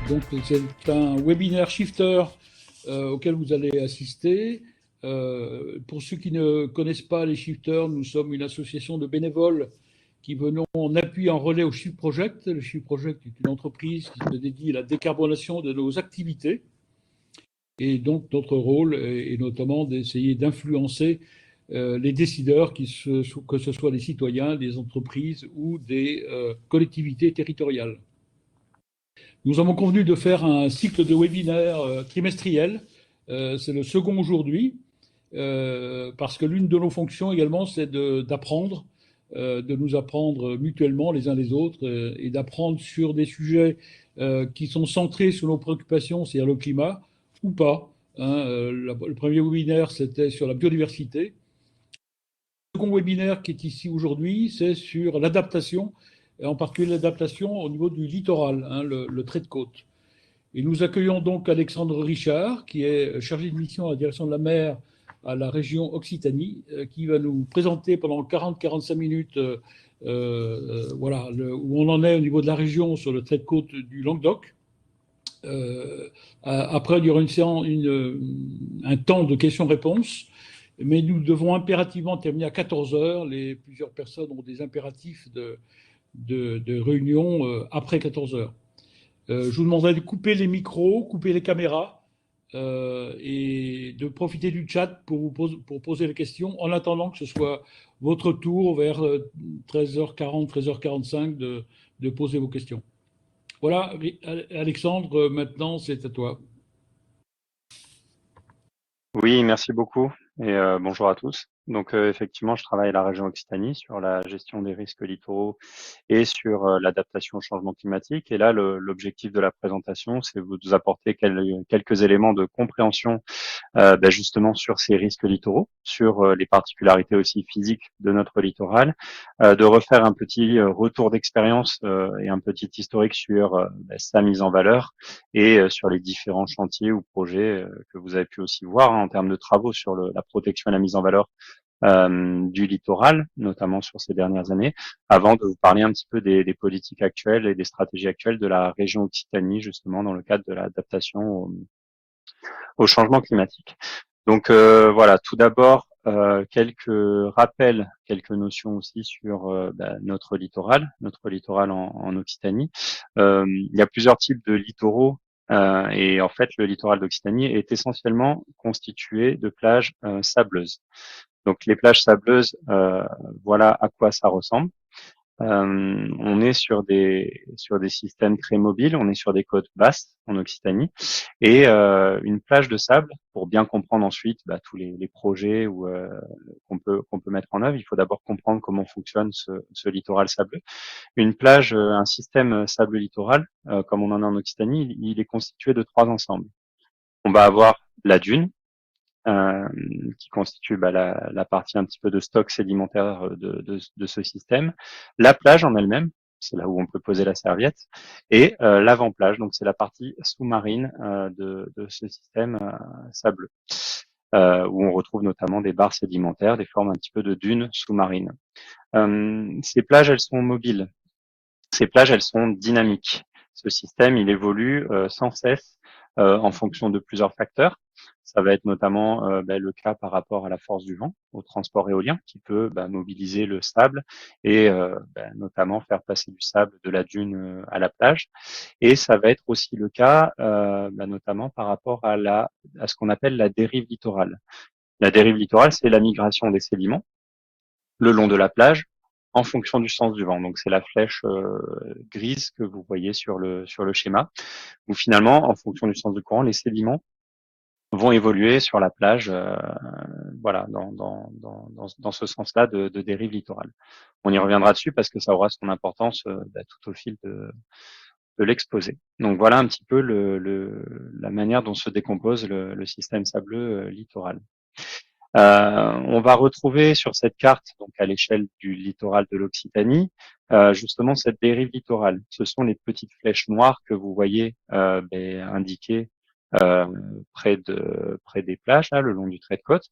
Donc c'est un webinaire Shifter auquel vous allez assister. Pour ceux qui ne connaissent pas les Shifters, nous sommes une association de bénévoles qui venons en appui, en relais au Shift Project. Le Shift Project est une entreprise qui se dédie à la décarbonation de nos activités. Et donc notre rôle est notamment d'essayer d'influencer les décideurs, que ce soit des citoyens, des entreprises ou des collectivités territoriales. Nous avons convenu de faire un cycle de webinaires trimestriel. C'est le second aujourd'hui, parce que l'une de nos fonctions également, c'est d'apprendre, de nous apprendre mutuellement les uns les autres, et d'apprendre sur des sujets qui sont centrés sur nos préoccupations, c'est-à-dire le climat, ou pas. Le premier webinaire, c'était sur la biodiversité. Le second webinaire qui est ici aujourd'hui, c'est sur l'adaptation, en particulier l'adaptation au niveau du littoral, le trait de côte. Et nous accueillons donc Alexandre Richard, qui est chargé de mission à la direction de la mer à la région Occitanie, qui va nous présenter pendant 40-45 minutes voilà, où on en est au niveau de la région sur le trait de côte du Languedoc. Après, il y aura un temps de questions-réponses, mais nous devons impérativement terminer à 14 heures. Plusieurs personnes ont des impératifs de réunion après 14 heures. Je vous demanderai de couper les micros, couper les caméras et de profiter du chat pour poser les questions en attendant que ce soit votre tour vers 13h40, 13h45 de poser vos questions. Voilà, Alexandre, maintenant c'est à toi. Oui, merci beaucoup et bonjour à tous. Donc effectivement, je travaille à la région Occitanie sur la gestion des risques littoraux et sur l'adaptation au changement climatique. Et là, l'objectif de la présentation, c'est vous apporter quelques éléments de compréhension justement sur ces risques littoraux, sur les particularités aussi physiques de notre littoral, de refaire un petit retour d'expérience et un petit historique sur sa mise en valeur et sur les différents chantiers ou projets que vous avez pu aussi voir en termes de travaux sur la protection et la mise en valeur du littoral, notamment sur ces dernières années, avant de vous parler un petit peu des politiques actuelles et des stratégies actuelles de la région Occitanie, justement dans le cadre de l'adaptation au changement climatique. Donc voilà, tout d'abord, quelques rappels, quelques notions aussi sur notre littoral en Occitanie. Il y a plusieurs types de littoraux et en fait, le littoral d'Occitanie est essentiellement constitué de plages sableuses. Donc les plages sableuses, voilà à quoi ça ressemble. On est sur des systèmes très mobiles, on est sur des côtes basses en Occitanie et une plage de sable pour bien comprendre ensuite tous les projets qu'on peut mettre en œuvre. Il faut d'abord comprendre comment fonctionne ce littoral sableux. Une plage, un système sable littoral comme on en a en Occitanie, il est constitué de trois ensembles. On va avoir la dune, qui constitue la partie un petit peu de stock sédimentaire de ce système. La plage en elle-même, c'est là où on peut poser la serviette, et l'avant-plage, donc c'est la partie sous-marine de ce système sableux, où on retrouve notamment des barres sédimentaires, des formes un petit peu de dunes sous-marines. Ces plages, elles sont mobiles. Ces plages, elles sont dynamiques. Ce système, il évolue sans cesse en fonction de plusieurs facteurs. Ça va être notamment le cas par rapport à la force du vent, au transport éolien, qui peut mobiliser le sable et notamment faire passer du sable de la dune à la plage. Et ça va être aussi le cas notamment par rapport à ce qu'on appelle la dérive littorale. La dérive littorale, c'est la migration des sédiments le long de la plage en fonction du sens du vent. Donc c'est la flèche grise que vous voyez sur le schéma, où finalement, en fonction du sens du courant, les sédiments vont évoluer sur la plage, voilà, dans ce sens-là de dérive littorale. On y reviendra dessus parce que ça aura son importance tout au fil de l'exposé. Donc voilà un petit peu la manière dont se décompose le système sableux littoral. On va retrouver sur cette carte, donc à l'échelle du littoral de l'Occitanie, justement cette dérive littorale. Ce sont les petites flèches noires que vous voyez indiquées près des plages, là, le long du trait de côte,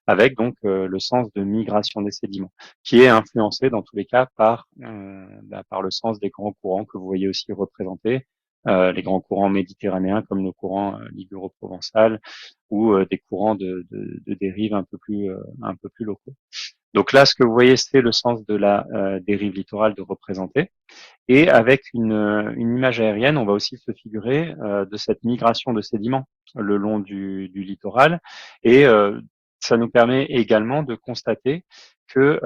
avec donc le sens de migration des sédiments, qui est influencé dans tous les cas par le sens des grands courants que vous voyez aussi représentés les grands courants méditerranéens comme le courant liguro-provençal ou des courants de dérive un peu plus locaux. Donc là, ce que vous voyez, c'est le sens de la dérive littorale de représenter. Et avec une image aérienne, on va aussi se figurer de cette migration de sédiments le long du littoral. Et ça nous permet également de constater que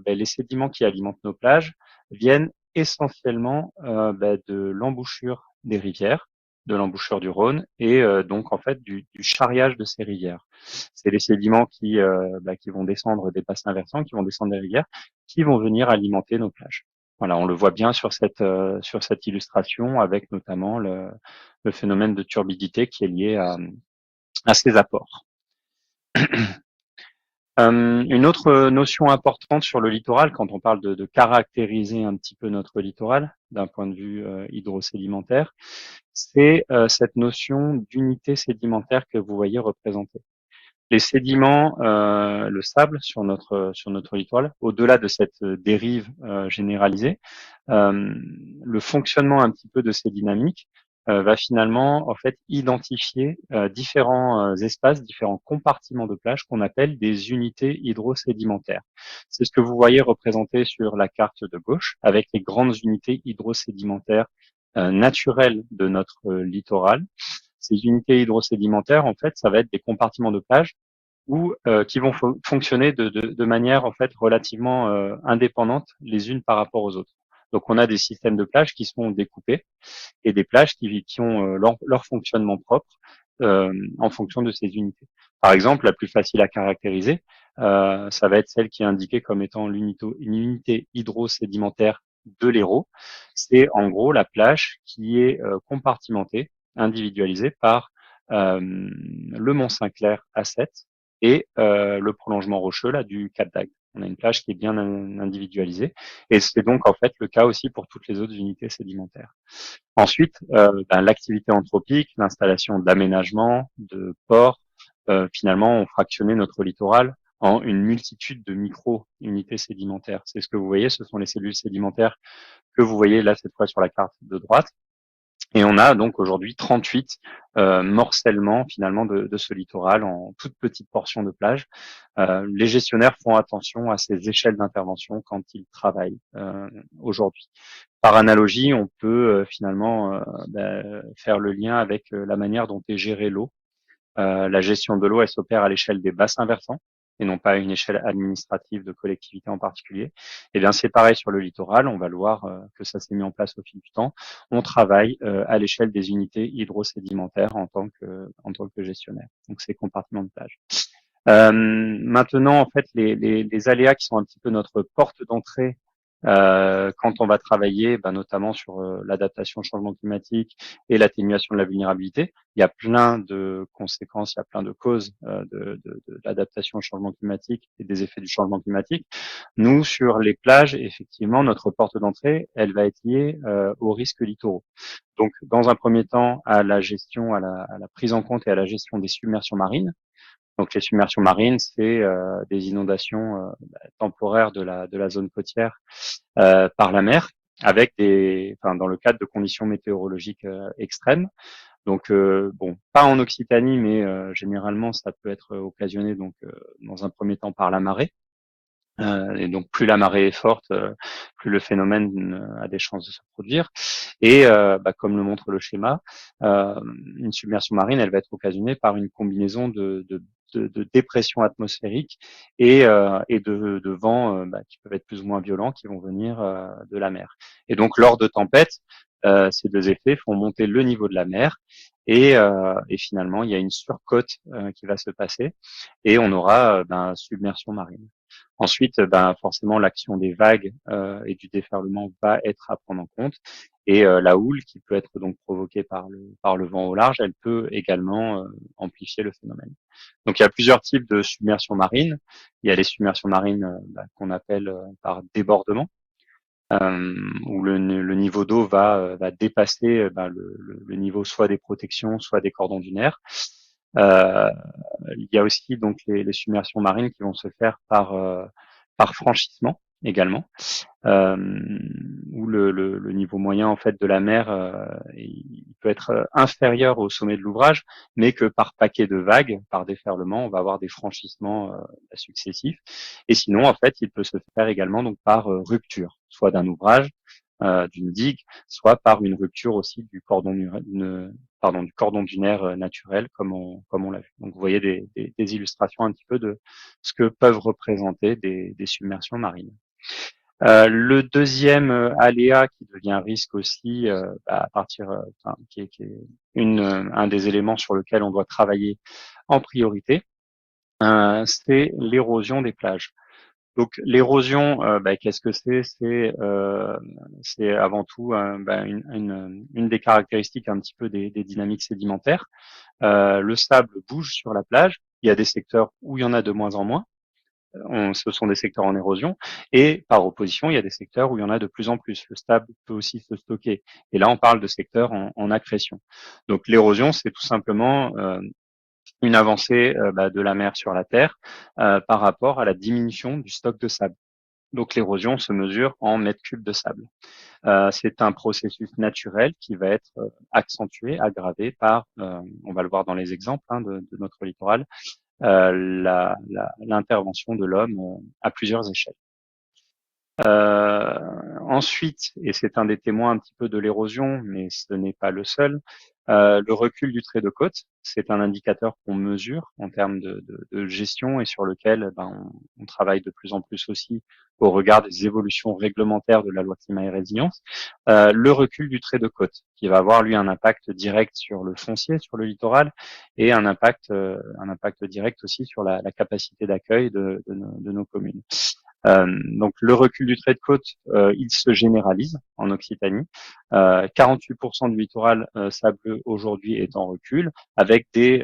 les sédiments qui alimentent nos plages viennent essentiellement de l'embouchure des rivières, de l'embouchure du Rhône et donc en fait du charriage de ces rivières. C'est les sédiments qui vont descendre des bassins versants, qui vont descendre des rivières, qui vont venir alimenter nos plages. Voilà, on le voit bien sur cette illustration avec notamment le phénomène de turbidité qui est lié à ces apports. Une autre notion importante sur le littoral, quand on parle de caractériser un petit peu notre littoral d'un point de vue hydrosédimentaire, c'est cette notion d'unité sédimentaire que vous voyez représentée. Les sédiments, le sable sur notre littoral, au-delà de cette dérive généralisée, le fonctionnement un petit peu de ces dynamiques va finalement en fait identifier différents espaces, différents compartiments de plage qu'on appelle des unités hydrosédimentaires. C'est ce que vous voyez représenté sur la carte de gauche avec les grandes unités hydrosédimentaires naturelles de notre littoral. Ces unités hydrosédimentaires, en fait, ça va être des compartiments de plage ou qui vont fonctionner de manière en fait relativement indépendante les unes par rapport aux autres. Donc on a des systèmes de plages qui sont découpés et des plages qui ont leur fonctionnement propre en fonction de ces unités. Par exemple, la plus facile à caractériser, ça va être celle qui est indiquée comme étant une unité hydrosédimentaire de l'Hérault. C'est en gros la plage qui est compartimentée, individualisée par le Mont Saint-Clair à 7 et le prolongement rocheux là du Cap d'Agde. On a une plage qui est bien individualisée et c'est donc en fait le cas aussi pour toutes les autres unités sédimentaires. Ensuite, l'activité anthropique, l'installation d'aménagements, de ports, finalement, ont fractionné notre littoral en une multitude de micro-unités sédimentaires. C'est ce que vous voyez, ce sont les cellules sédimentaires que vous voyez là cette fois sur la carte de droite. Et on a donc aujourd'hui 38 morcellements finalement de ce littoral en toutes petites portions de plage. Les gestionnaires font attention à ces échelles d'intervention quand ils travaillent aujourd'hui. Par analogie, on peut finalement faire le lien avec la manière dont est gérée l'eau. La gestion de l'eau, elle s'opère à l'échelle des bassins versants et non pas à une échelle administrative de collectivité en particulier. Et bien c'est pareil sur le littoral, on va le voir que ça s'est mis en place au fil du temps. On travaille à l'échelle des unités hydrosédimentaires en tant que gestionnaire. Donc c'est compartiments de plage. Maintenant, en fait, les aléas qui sont un petit peu notre porte d'entrée quand on va travailler, notamment sur l'adaptation au changement climatique et l'atténuation de la vulnérabilité, il y a plein de conséquences, il y a plein de causes de l'adaptation au changement climatique et des effets du changement climatique. Nous, sur les plages, effectivement, notre porte d'entrée, elle va être liée aux risques littoraux. Donc, dans un premier temps, à la gestion, à la prise en compte et à la gestion des submersions marines. Donc les submersions marines, c'est des inondations temporaires de la zone côtière par la mer, avec dans le cadre de conditions météorologiques extrêmes. Donc pas en Occitanie, mais généralement ça peut être occasionné donc dans un premier temps par la marée. Et donc plus la marée est forte, plus le phénomène a des chances de se produire. Et comme le montre le schéma, une submersion marine, elle va être occasionnée par une combinaison de dépression atmosphérique et de vents qui peuvent être plus ou moins violents, qui vont venir de la mer. Et donc lors de tempêtes, ces deux effets font monter le niveau de la mer et finalement il y a une surcote qui va se passer et on aura submersion marine. Ensuite, forcément, l'action des vagues et du déferlement va être à prendre en compte. Et la houle, qui peut être donc provoquée par le vent au large, elle peut également amplifier le phénomène. Donc, il y a plusieurs types de submersion marine. Il y a les submersions marines qu'on appelle par débordement, où le niveau d'eau va dépasser le niveau soit des protections, soit des cordons dunaires. Il y a aussi donc les submersions marines qui vont se faire par franchissement. également, où le niveau moyen en fait de la mer il peut être inférieur au sommet de l'ouvrage, mais que par paquet de vagues, par déferlement, on va avoir des franchissements successifs. Et sinon, en fait, il peut se faire également donc par rupture, soit d'un ouvrage, d'une digue, soit par une rupture aussi du cordon dunaire naturel, comme on l'a vu. Donc, vous voyez des illustrations un petit peu de ce que peuvent représenter des submersions marines. Le deuxième aléa qui devient un risque aussi, à partir, qui est un des éléments sur lequel on doit travailler en priorité, c'est l'érosion des plages. Donc l'érosion, qu'est-ce que c'est? C'est avant tout une des caractéristiques un petit peu des dynamiques sédimentaires. Le sable bouge sur la plage. Il y a des secteurs où il y en a de moins en moins. Ce sont des secteurs en érosion. Et par opposition, il y a des secteurs où il y en a de plus en plus. Le sable peut aussi se stocker. Et là, on parle de secteurs en accrétion. Donc l'érosion, c'est tout simplement une avancée de la mer sur la terre par rapport à la diminution du stock de sable. Donc l'érosion se mesure en mètres cubes de sable. C'est un processus naturel qui va être accentué, aggravé par, on va le voir dans les exemples de notre littoral, l'intervention de l'homme à plusieurs échelles. Ensuite, et c'est un des témoins un petit peu de l'érosion, mais ce n'est pas le seul, le recul du trait de côte, c'est un indicateur qu'on mesure en termes de gestion et sur lequel on travaille de plus en plus aussi au regard des évolutions réglementaires de la loi climat et résilience. Le recul du trait de côte, qui va avoir lui un impact direct sur le foncier, sur le littoral, et un impact direct aussi sur la capacité d'accueil de nos communes. Donc le recul du trait de côte, il se généralise en Occitanie. 48% du littoral sableux aujourd'hui est en recul, avec des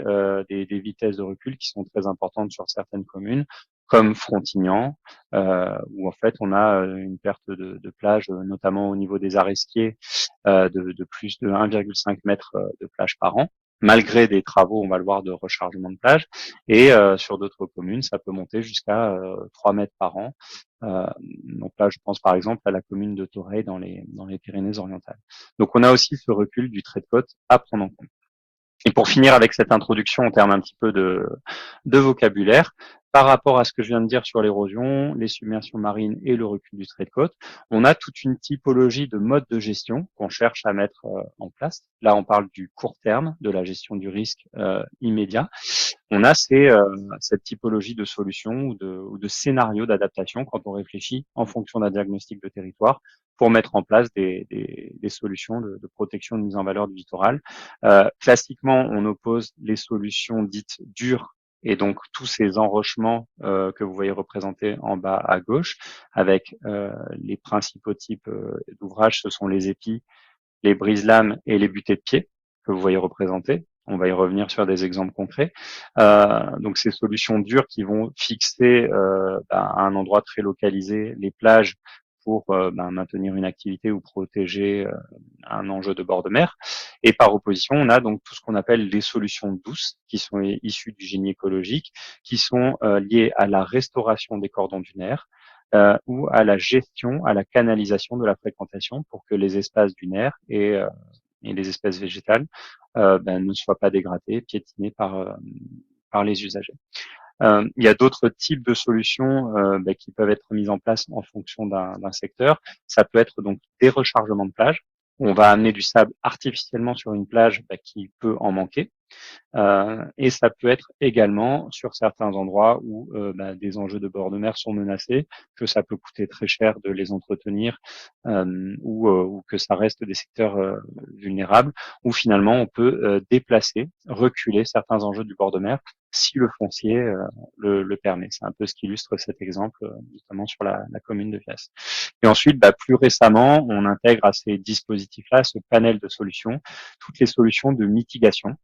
vitesses de recul qui sont très importantes sur certaines communes, comme Frontignan, où en fait on a une perte de plage, notamment au niveau des Aresquiers, de plus de 1,5 mètre de plage par an, malgré des travaux, on va le voir, de rechargement de plage. Et sur d'autres communes, ça peut monter jusqu'à 3 mètres par an. Donc là, je pense par exemple à la commune de Toreil dans les Pyrénées-Orientales. Donc on a aussi ce recul du trait de côte à prendre en compte. Et pour finir avec cette introduction en termes un petit peu de vocabulaire, par rapport à ce que je viens de dire sur l'érosion, les submersions marines et le recul du trait de côte, on a toute une typologie de modes de gestion qu'on cherche à mettre en place. Là, on parle du court terme, de la gestion du risque immédiat. On a cette typologie de solutions ou de scénarios d'adaptation quand on réfléchit en fonction d'un diagnostic de territoire pour mettre en place des solutions de protection de mise en valeur du littoral. Classiquement, on oppose les solutions dites dures et donc tous ces enrochements que vous voyez représentés en bas à gauche, avec les principaux types d'ouvrages, ce sont les épis, les brise-lames et les butées de pied que vous voyez représentés. On va y revenir sur des exemples concrets. Donc ces solutions dures qui vont fixer à un endroit très localisé les plages pour maintenir une activité ou protéger un enjeu de bord de mer. Et par opposition, on a donc tout ce qu'on appelle les solutions douces, qui sont issues du génie écologique, qui sont liées à la restauration des cordons dunaires, ou à la gestion, à la canalisation de la fréquentation pour que les espaces dunaires et les espèces végétales ne soient pas dégradées, piétinées par les usagers. Il y a d'autres types de solutions qui peuvent être mises en place en fonction d'un secteur. Ça peut être donc des rechargements de plage. On va amener du sable artificiellement sur une plage qui peut en manquer. Et ça peut être également sur certains endroits où des enjeux de bord de mer sont menacés, que ça peut coûter très cher de les entretenir ou que ça reste des secteurs vulnérables, où finalement on peut déplacer, reculer certains enjeux du bord de mer si le foncier le permet. C'est un peu ce qu'illustre cet exemple, notamment sur la commune de Vias. Et ensuite, plus récemment, on intègre à ces dispositifs-là ce panel de solutions, toutes les solutions de mitigation,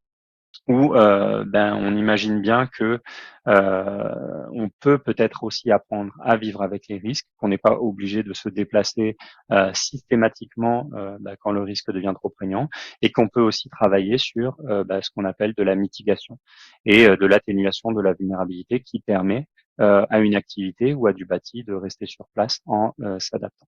où on imagine bien que on peut peut-être aussi apprendre à vivre avec les risques, qu'on n'est pas obligé de se déplacer systématiquement quand le risque devient trop prégnant, et qu'on peut aussi travailler sur ce qu'on appelle de la mitigation et de l'atténuation de la vulnérabilité qui permet à une activité ou à du bâti de rester sur place en s'adaptant.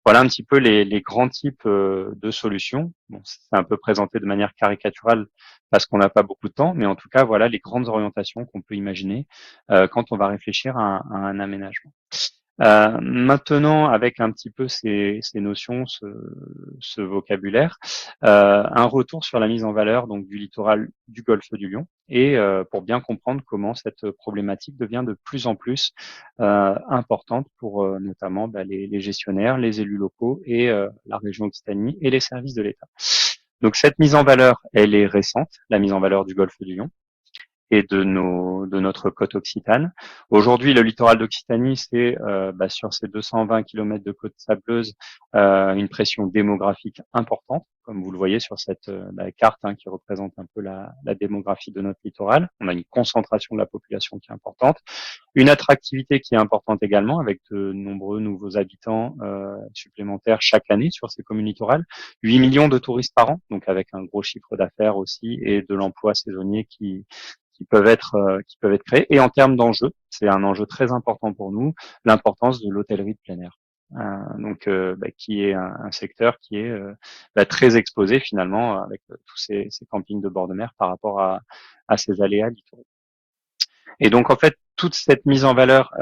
Voilà un petit peu les grands types de solutions. Bon, c'est un peu présenté de manière caricaturale parce qu'on n'a pas beaucoup de temps, mais en tout cas, voilà les grandes orientations qu'on peut imaginer quand on va réfléchir à un aménagement. Maintenant, avec un petit peu ces notions, ce vocabulaire, un retour sur la mise en valeur donc du littoral du golfe du Lion et pour bien comprendre comment cette problématique devient de plus en plus importante pour notamment les gestionnaires, les élus locaux et la région Occitanie et les services de l'État. Donc cette mise en valeur, elle est récente, la mise en valeur du golfe du Lion et de notre côte occitane. Aujourd'hui, le littoral d'Occitanie, c'est sur ces 220 km de côte sableuse une pression démographique importante, comme vous le voyez sur cette carte qui représente un peu la démographie de notre littoral. On a une concentration de la population qui est importante, une attractivité qui est importante également, avec de nombreux nouveaux habitants supplémentaires chaque année sur ces communes littorales. 8 millions de touristes par an, donc avec un gros chiffre d'affaires aussi et de l'emploi saisonnier qui peuvent être créés. Et en termes d'enjeux, c'est un enjeu très important pour nous, l'importance de l'hôtellerie de plein air. Qui est un secteur qui est très exposé finalement avec tous ces campings de bord de mer par rapport à ces aléas littoraux. Et donc en fait, toute cette mise en valeur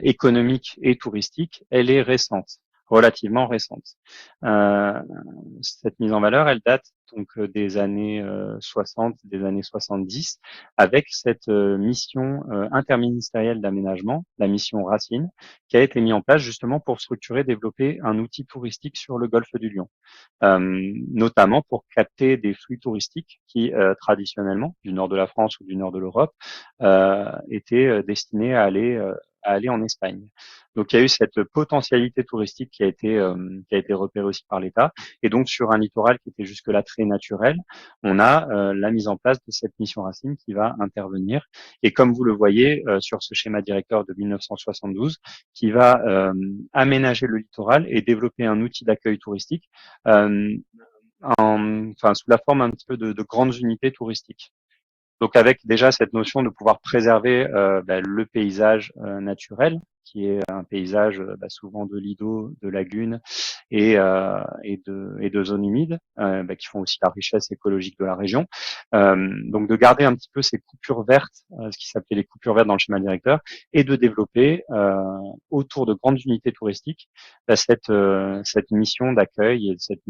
économique et touristique, elle est récente, relativement récente. Euh, Cette mise en valeur, elle date donc des années 60, des années 70, avec cette mission interministérielle d'aménagement, la mission Racine, qui a été mise en place justement pour structurer, développer un outil touristique sur le golfe du Lion, notamment pour capter des flux touristiques qui traditionnellement, du nord de la France ou du nord de l'Europe, étaient destinés à aller en Espagne. Donc il y a eu cette potentialité touristique qui a été repérée aussi par l'État. Et donc sur un littoral qui était jusque-là très naturel, on a la mise en place de cette mission Racine qui va intervenir. Et comme vous le voyez sur ce schéma directeur de 1972, qui va aménager le littoral et développer un outil d'accueil touristique, sous la forme un petit peu de grandes unités touristiques. Donc avec déjà cette notion de pouvoir préserver le paysage naturel, qui est un paysage souvent de lits d'eau, de lagunes et de zones humides, qui font aussi la richesse écologique de la région. Donc de garder un petit peu ces coupures vertes, ce qui s'appelait les coupures vertes dans le schéma directeur, et de développer autour de grandes unités touristiques cette mission d'accueil et cette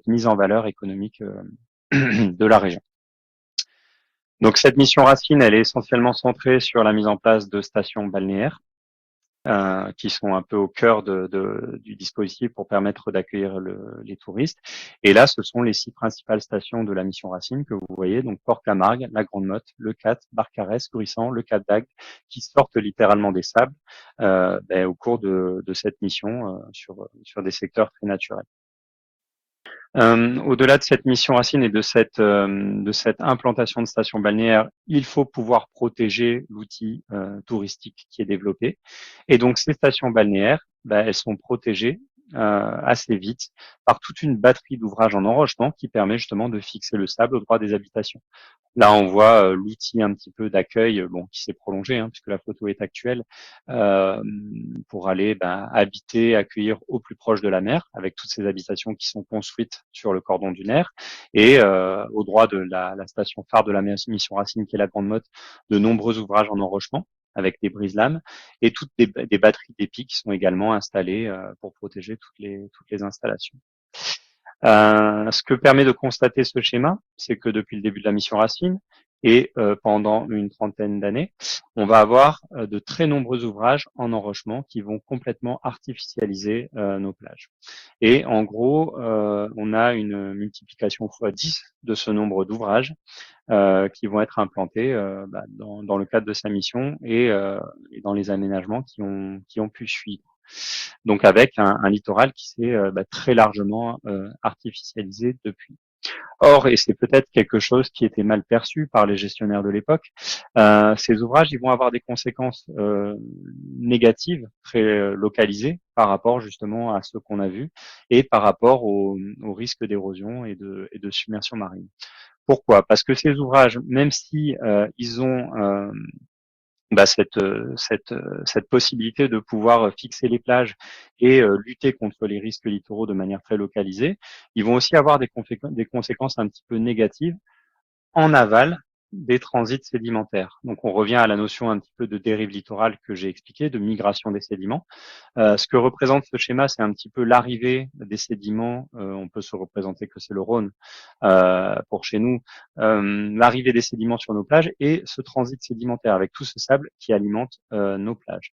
mise en valeur économique de la région. Donc cette mission Racine, elle est essentiellement centrée sur la mise en place de stations balnéaires qui sont un peu au cœur du dispositif pour permettre d'accueillir les touristes. Et là, ce sont les 6 principales stations de la mission Racine que vous voyez, donc Port-Camargue, la Grande Motte, le Cat, Barcarès, Gruissant, le Cap d'Agde, qui sortent littéralement des sables au cours de cette mission sur des secteurs très naturels. Au-delà de cette mission Racine et de cette implantation de stations balnéaires, il faut pouvoir protéger l'outil touristique qui est développé. Et donc ces stations balnéaires, elles sont protégées assez vite par toute une batterie d'ouvrages en enrochement qui permet justement de fixer le sable au droit des habitations. Là, on voit l'outil un petit peu d'accueil, qui s'est prolongé, puisque la photo est actuelle, pour aller habiter, accueillir au plus proche de la mer, avec toutes ces habitations qui sont construites sur le cordon dunaire, et au droit de la station phare de la mission Racine, qui est la Grande Motte, de nombreux ouvrages en enrochement, avec des brise-lames, et toutes des batteries d'épi qui sont également installées pour protéger toutes les installations. Ce que permet de constater ce schéma, c'est que depuis le début de la mission Racine et pendant une trentaine d'années, on va avoir de très nombreux ouvrages en enrochement qui vont complètement artificialiser nos plages. Et en gros, on a une multiplication x10 de ce nombre d'ouvrages qui vont être implantés dans le cadre de sa mission et dans les aménagements qui ont pu suivre. Donc avec un littoral qui s'est très largement artificialisé depuis. Or, et c'est peut-être quelque chose qui était mal perçu par les gestionnaires de l'époque, ces ouvrages ils vont avoir des conséquences négatives, très localisées par rapport justement à ce qu'on a vu et par rapport au risque d'érosion et de submersion marine. Pourquoi ? Parce que ces ouvrages, même si ils ont cette possibilité de pouvoir fixer les plages et lutter contre les risques littoraux de manière très localisée, ils vont aussi avoir des conséquences un petit peu négatives en aval des transits sédimentaires. Donc on revient à la notion un petit peu de dérive littorale que j'ai expliqué, de migration des sédiments. Ce que représente ce schéma, c'est un petit peu l'arrivée des sédiments. On peut se représenter que c'est le Rhône pour chez nous, l'arrivée des sédiments sur nos plages et ce transit sédimentaire avec tout ce sable qui alimente nos plages.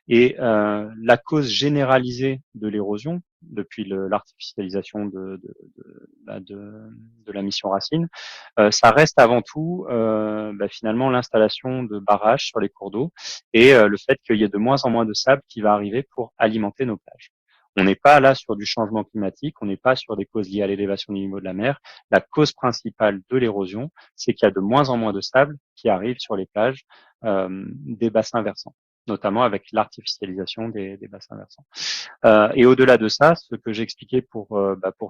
Et la cause généralisée de l'érosion depuis l'artificialisation de la mission Racine, ça reste avant tout finalement l'installation de barrages sur les cours d'eau et le fait qu'il y ait de moins en moins de sable qui va arriver pour alimenter nos plages. On n'est pas là sur du changement climatique, on n'est pas sur des causes liées à l'élévation du niveau de la mer. La cause principale de l'érosion, c'est qu'il y a de moins en moins de sable qui arrive sur les plages des bassins versants, notamment avec l'artificialisation des bassins versants. Et au-delà de ça, ce que j'ai expliqué pour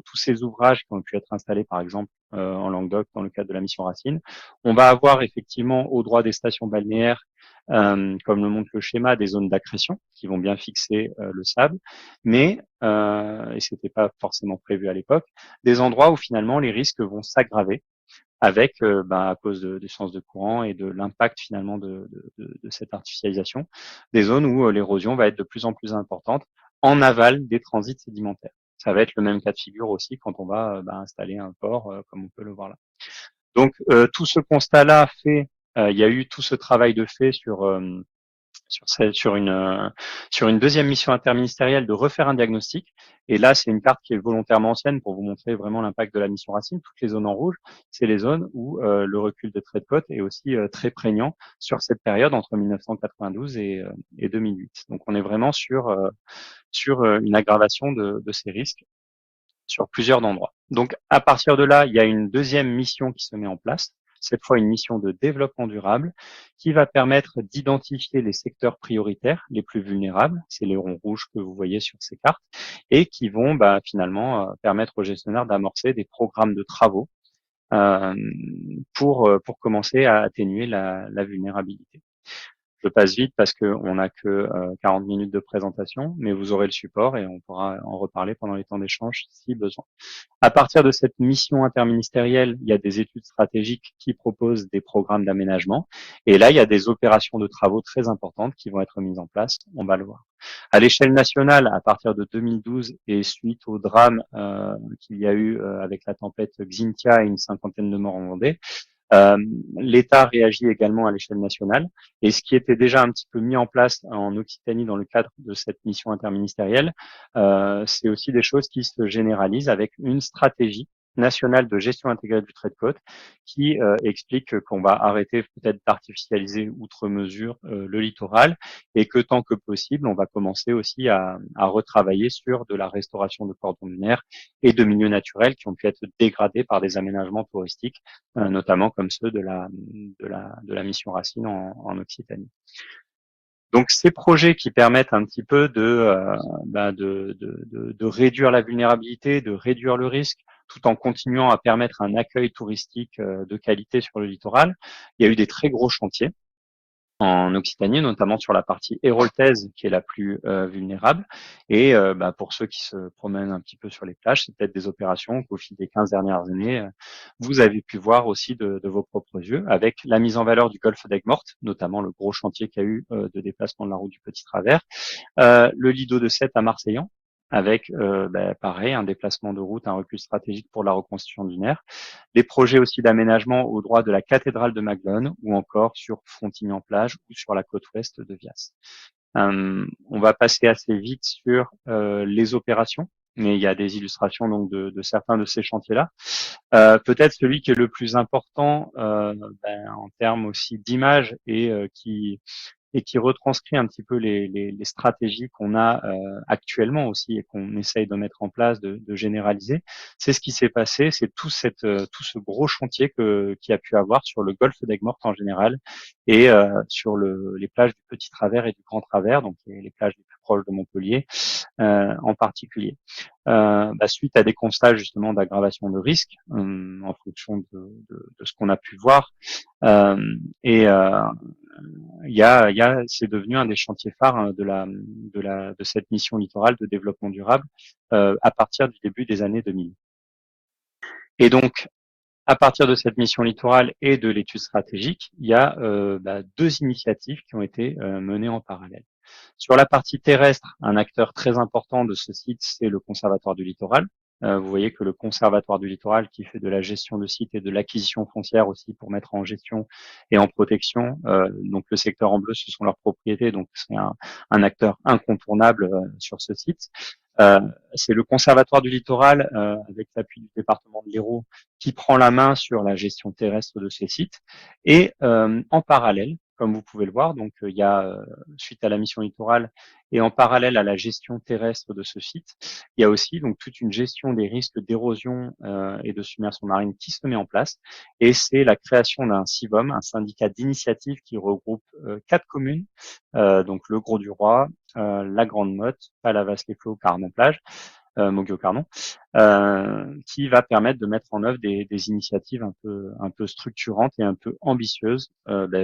tous ces ouvrages qui ont pu être installés, par exemple, en Languedoc, dans le cadre de la mission Racine, on va avoir effectivement au droit des stations balnéaires, comme le montre le schéma, des zones d'accrétion qui vont bien fixer le sable, mais, et c'était pas forcément prévu à l'époque, des endroits où finalement les risques vont s'aggraver avec, à cause du sens de courant et de l'impact finalement de cette artificialisation, des zones où l'érosion va être de plus en plus importante en aval des transits sédimentaires. Ça va être le même cas de figure aussi quand on va installer un port, comme on peut le voir là. Donc tout ce constat-là fait, il y a eu tout ce travail de fait sur une deuxième mission interministérielle de refaire un diagnostic. Et là, c'est une carte qui est volontairement ancienne pour vous montrer vraiment l'impact de la mission Racine. Toutes les zones en rouge, c'est les zones où le recul des traits de côte est aussi très prégnant sur cette période entre 1992 et 2008. Donc, on est vraiment sur une aggravation de ces risques sur plusieurs endroits. Donc, à partir de là, il y a une deuxième mission qui se met en place, cette fois une mission de développement durable, qui va permettre d'identifier les secteurs prioritaires les plus vulnérables, c'est les ronds rouges que vous voyez sur ces cartes, et qui vont finalement permettre aux gestionnaires d'amorcer des programmes de travaux euh, pour commencer à atténuer la vulnérabilité. Je passe vite parce qu'on n'a que 40 minutes de présentation, mais vous aurez le support et on pourra en reparler pendant les temps d'échange si besoin. À partir de cette mission interministérielle, il y a des études stratégiques qui proposent des programmes d'aménagement. Et là, il y a des opérations de travaux très importantes qui vont être mises en place. On va le voir. À l'échelle nationale, à partir de 2012 et suite au drame qu'il y a eu avec la tempête Xynthia et une cinquantaine de morts en Vendée, l'État réagit également à l'échelle nationale. Et ce qui était déjà un petit peu mis en place en Occitanie dans le cadre de cette mission interministérielle, c'est aussi des choses qui se généralisent avec une stratégie nationale de gestion intégrée du trait de côte qui explique qu'on va arrêter peut-être d'artificialiser outre mesure le littoral et que tant que possible, on va commencer aussi à retravailler sur de la restauration de cordons lunaires et de milieux naturels qui ont pu être dégradés par des aménagements touristiques, notamment comme ceux de la mission Racine en Occitanie. Donc ces projets qui permettent un petit peu de réduire la vulnérabilité, de réduire le risque, tout en continuant à permettre un accueil touristique de qualité sur le littoral. Il y a eu des très gros chantiers en Occitanie, notamment sur la partie héroltaise qui est la plus vulnérable. Et pour ceux qui se promènent un petit peu sur les plages, c'est peut-être des opérations qu'au fil des 15 dernières années, vous avez pu voir aussi de vos propres yeux, avec la mise en valeur du golfe d'Aigues-Mortes, notamment le gros chantier qu'il y a eu de déplacement de la route du Petit Travers, le Lido de Sète à Marseillan, avec pareil, un déplacement de route, un recul stratégique pour la reconstitution dunaire, des projets aussi d'aménagement au droit de la cathédrale de Maglone ou encore sur Frontignan-Plage ou sur la côte ouest de Vias. On va passer assez vite sur les opérations, mais il y a des illustrations donc de certains de ces chantiers-là. Peut-être celui qui est le plus important en termes aussi d'image et qui retranscrit un petit peu les stratégies qu'on a actuellement aussi et qu'on essaye de mettre en place, de généraliser. C'est ce qui s'est passé, c'est tout ce gros chantier qu'il y a pu avoir sur le golfe d'Aigues-Mortes en général et sur les plages du Petit Travers et du Grand Travers, donc les plages les plus proches de Montpellier en particulier. Suite à des constats justement d'aggravation de risque en fonction de ce qu'on a pu voir et c'est devenu un des chantiers phares hein, de cette mission littorale de développement durable à partir du début des années 2000. Et donc, à partir de cette mission littorale et de l'étude stratégique, il y a deux initiatives qui ont été menées en parallèle. Sur la partie terrestre, un acteur très important de ce site, c'est le Conservatoire du littoral. Vous voyez que le Conservatoire du littoral, qui fait de la gestion de site et de l'acquisition foncière aussi pour mettre en gestion et en protection, donc le secteur en bleu, ce sont leurs propriétés, donc c'est un acteur incontournable sur ce site. C'est le Conservatoire du littoral, avec l'appui du département de l'Hérault, qui prend la main sur la gestion terrestre de ces sites. Et en parallèle, comme vous pouvez le voir, donc il y a suite à la mission littorale et en parallèle à la gestion terrestre de ce site, il y a aussi donc toute une gestion des risques d'érosion et de submersion marine qui se met en place. Et c'est la création d'un CIVOM, un syndicat d'initiative qui regroupe 4 communes, donc le Grau-du-Roi, la Grande Motte, Palavas-les-Flots, Carnon-Plage, Moguio-Carnon, qui va permettre de mettre en œuvre des initiatives un peu structurantes et un peu ambitieuses,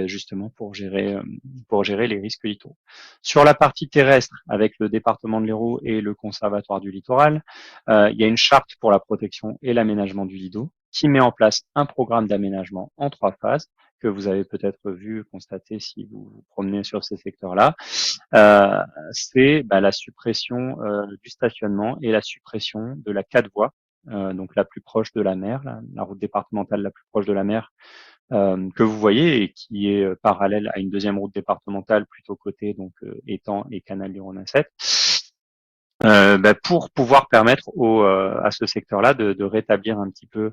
justement pour gérer les risques littoraux. Sur la partie terrestre, avec le département de l'Hérault et le Conservatoire du littoral, il y a une charte pour la protection et l'aménagement du Lido qui met en place un programme d'aménagement en 3 phases que vous avez peut-être vu, constater si vous vous promenez sur ces secteurs-là. C'est la suppression du stationnement et la suppression de la 4 voies, donc la plus proche de la mer, la route départementale la plus proche de la mer, que vous voyez et qui est parallèle à une deuxième route départementale plutôt côté donc étang et canal du Rhône 7. Pour pouvoir permettre à ce secteur-là de rétablir un petit peu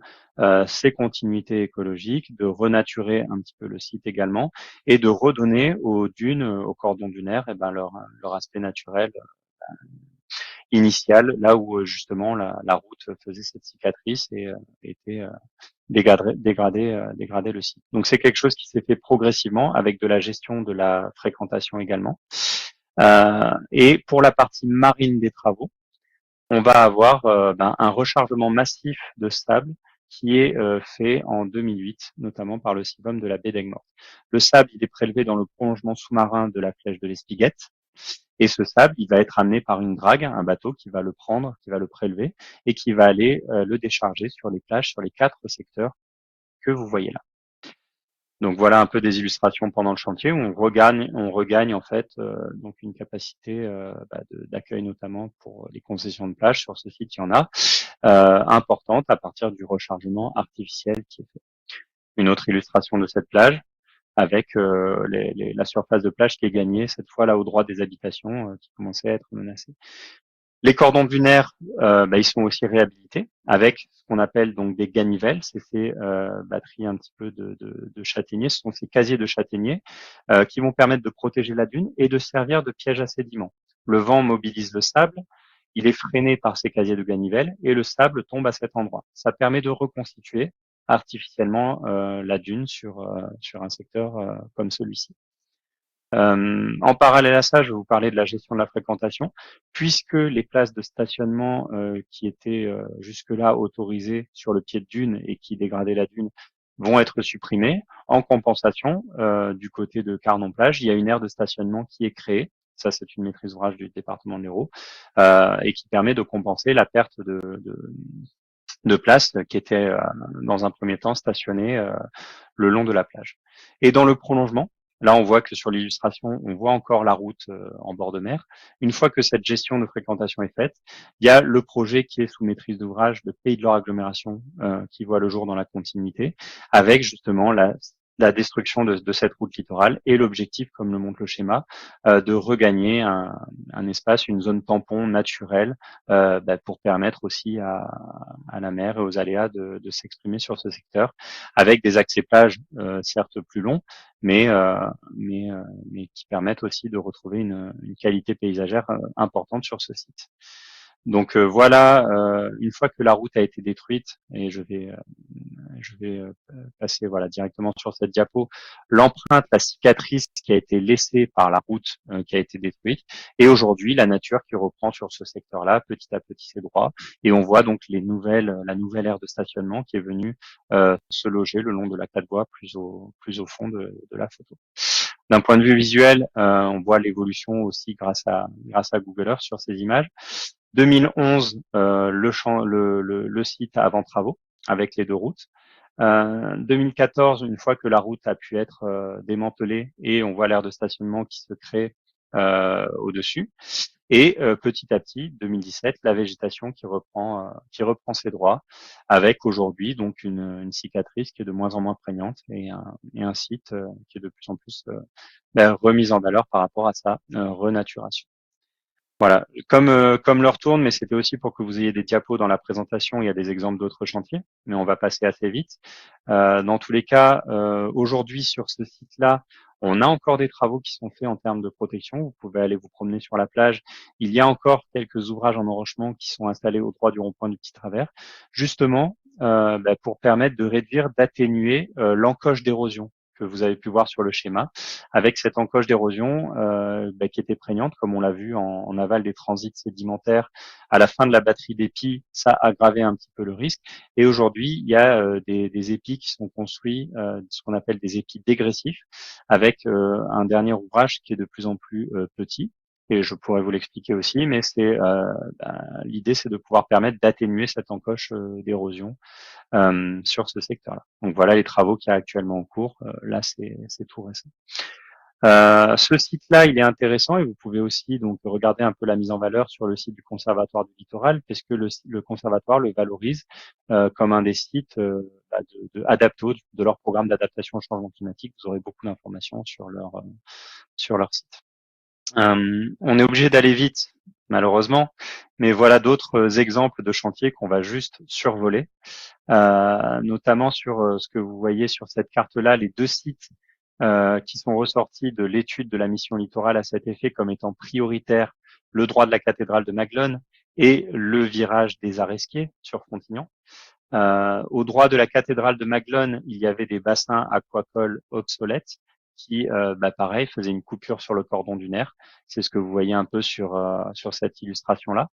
ses continuités écologiques, de renaturer un petit peu le site également et de redonner aux dunes, aux cordons dunaires, leur aspect naturel initial, là où justement la route faisait cette cicatrice et était dégrader le site. Donc c'est quelque chose qui s'est fait progressivement avec de la gestion de la fréquentation également. Et pour la partie marine des travaux, on va avoir un rechargement massif de sable qui est fait en 2008, notamment par le CIVOM de la baie d'Aigues-Mortes. Le sable, il est prélevé dans le prolongement sous-marin de la flèche de l'Espiguette, et ce sable, il va être amené par une drague, un bateau qui va le prendre, qui va le prélever, et qui va aller le décharger sur les plages, sur les 4 secteurs que vous voyez là. Donc voilà un peu des illustrations pendant le chantier où on regagne en fait donc une capacité d'accueil notamment pour les concessions de plage. Sur ce site, il y en a importante à partir du rechargement artificiel qui est fait. Une autre illustration de cette plage avec la surface de plage qui est gagnée cette fois là au droit des habitations qui commençaient à être menacées. Les cordons dunaires, ils sont aussi réhabilités avec ce qu'on appelle donc des ganivelles, c'est ces batteries un petit peu de châtaigniers, ce sont ces casiers de châtaigniers qui vont permettre de protéger la dune et de servir de piège à sédiments. Le vent mobilise le sable, il est freiné par ces casiers de ganivelles et le sable tombe à cet endroit. Ça permet de reconstituer artificiellement la dune sur un secteur comme celui-ci. En parallèle à ça, je vais vous parler de la gestion de la fréquentation, puisque les places de stationnement qui étaient jusque-là autorisées sur le pied de dune et qui dégradaient la dune vont être supprimées. En compensation, du côté de Carnon-Plage, il y a une aire de stationnement qui est créée. Ça, c'est une maîtrise d'ouvrage du département de l'Hérault et qui permet de compenser la perte de places qui étaient dans un premier temps stationnées le long de la plage. Et dans le prolongement, là, on voit que sur l'illustration, on voit encore la route en bord de mer. Une fois que cette gestion de fréquentation est faite, il y a le projet qui est sous maîtrise d'ouvrage de Pays de l'Or Agglomération qui voit le jour dans la continuité, avec justement la destruction de cette route littorale et l'objectif, comme le montre le schéma, de regagner un espace, une zone tampon naturelle pour permettre aussi à la mer et aux aléas de s'exprimer sur ce secteur, avec des accès plages certes plus longs, mais qui permettent aussi de retrouver une qualité paysagère importante sur ce site. Donc voilà, une fois que la route a été détruite, et je vais passer voilà directement sur cette diapo, l'empreinte, la cicatrice qui a été laissée par la route qui a été détruite, et aujourd'hui la nature qui reprend sur ce secteur-là petit à petit ses droits, et on voit donc la nouvelle aire de stationnement qui est venue se loger le long de la 4 voies plus au fond de la photo. D'un point de vue visuel, on voit l'évolution aussi grâce à Google Earth sur ces images. 2011, le site avant travaux avec les deux routes. 2014, une fois que la route a pu être démantelée et on voit l'aire de stationnement qui se crée au-dessus. Et petit à petit, 2017, la végétation qui reprend ses droits, avec aujourd'hui donc une cicatrice qui est de moins en moins prégnante et un site qui est de plus en plus remise en valeur par rapport à sa renaturation. Voilà, comme l'heure tourne, mais c'était aussi pour que vous ayez des diapos dans la présentation. Il y a des exemples d'autres chantiers, mais on va passer assez vite. Dans tous les cas, aujourd'hui sur ce site-là, on a encore des travaux qui sont faits en termes de protection. Vous pouvez aller vous promener sur la plage. Il y a encore quelques ouvrages en enrochement qui sont installés au droit du rond-point du Petit Travers, justement pour permettre de réduire, d'atténuer l'encoche d'érosion que vous avez pu voir sur le schéma, avec cette encoche d'érosion qui était prégnante, comme on l'a vu en aval des transits sédimentaires. À la fin de la batterie d'épis, ça aggravait un petit peu le risque. Et aujourd'hui, il y a des épis qui sont construits, ce qu'on appelle des épis dégressifs, avec un dernier ouvrage qui est de plus en plus petit. Et je pourrais vous l'expliquer aussi, mais l'idée, c'est de pouvoir permettre d'atténuer cette encoche d'érosion sur ce secteur-là. Donc voilà les travaux qu'il y a actuellement en cours. Là, c'est tout récent. Ce site-là, il est intéressant et vous pouvez aussi donc regarder un peu la mise en valeur sur le site du Conservatoire du Littoral, puisque le Conservatoire le valorise comme un des sites adaptés de leur programme d'adaptation au changement climatique. Vous aurez beaucoup d'informations sur leur site. On est obligé d'aller vite, malheureusement, mais voilà d'autres exemples de chantiers qu'on va juste survoler, notamment sur ce que vous voyez sur cette carte-là, les deux sites qui sont ressortis de l'étude de la mission littorale à cet effet comme étant prioritaires, le droit de la cathédrale de Maglone et le virage des Aresquiers sur Frontignan. Au droit de la cathédrale de Maglone, il y avait des bassins aquacoles obsolètes qui, pareil, faisaient une coupure sur le cordon dunaire. C'est ce que vous voyez un peu sur cette illustration-là,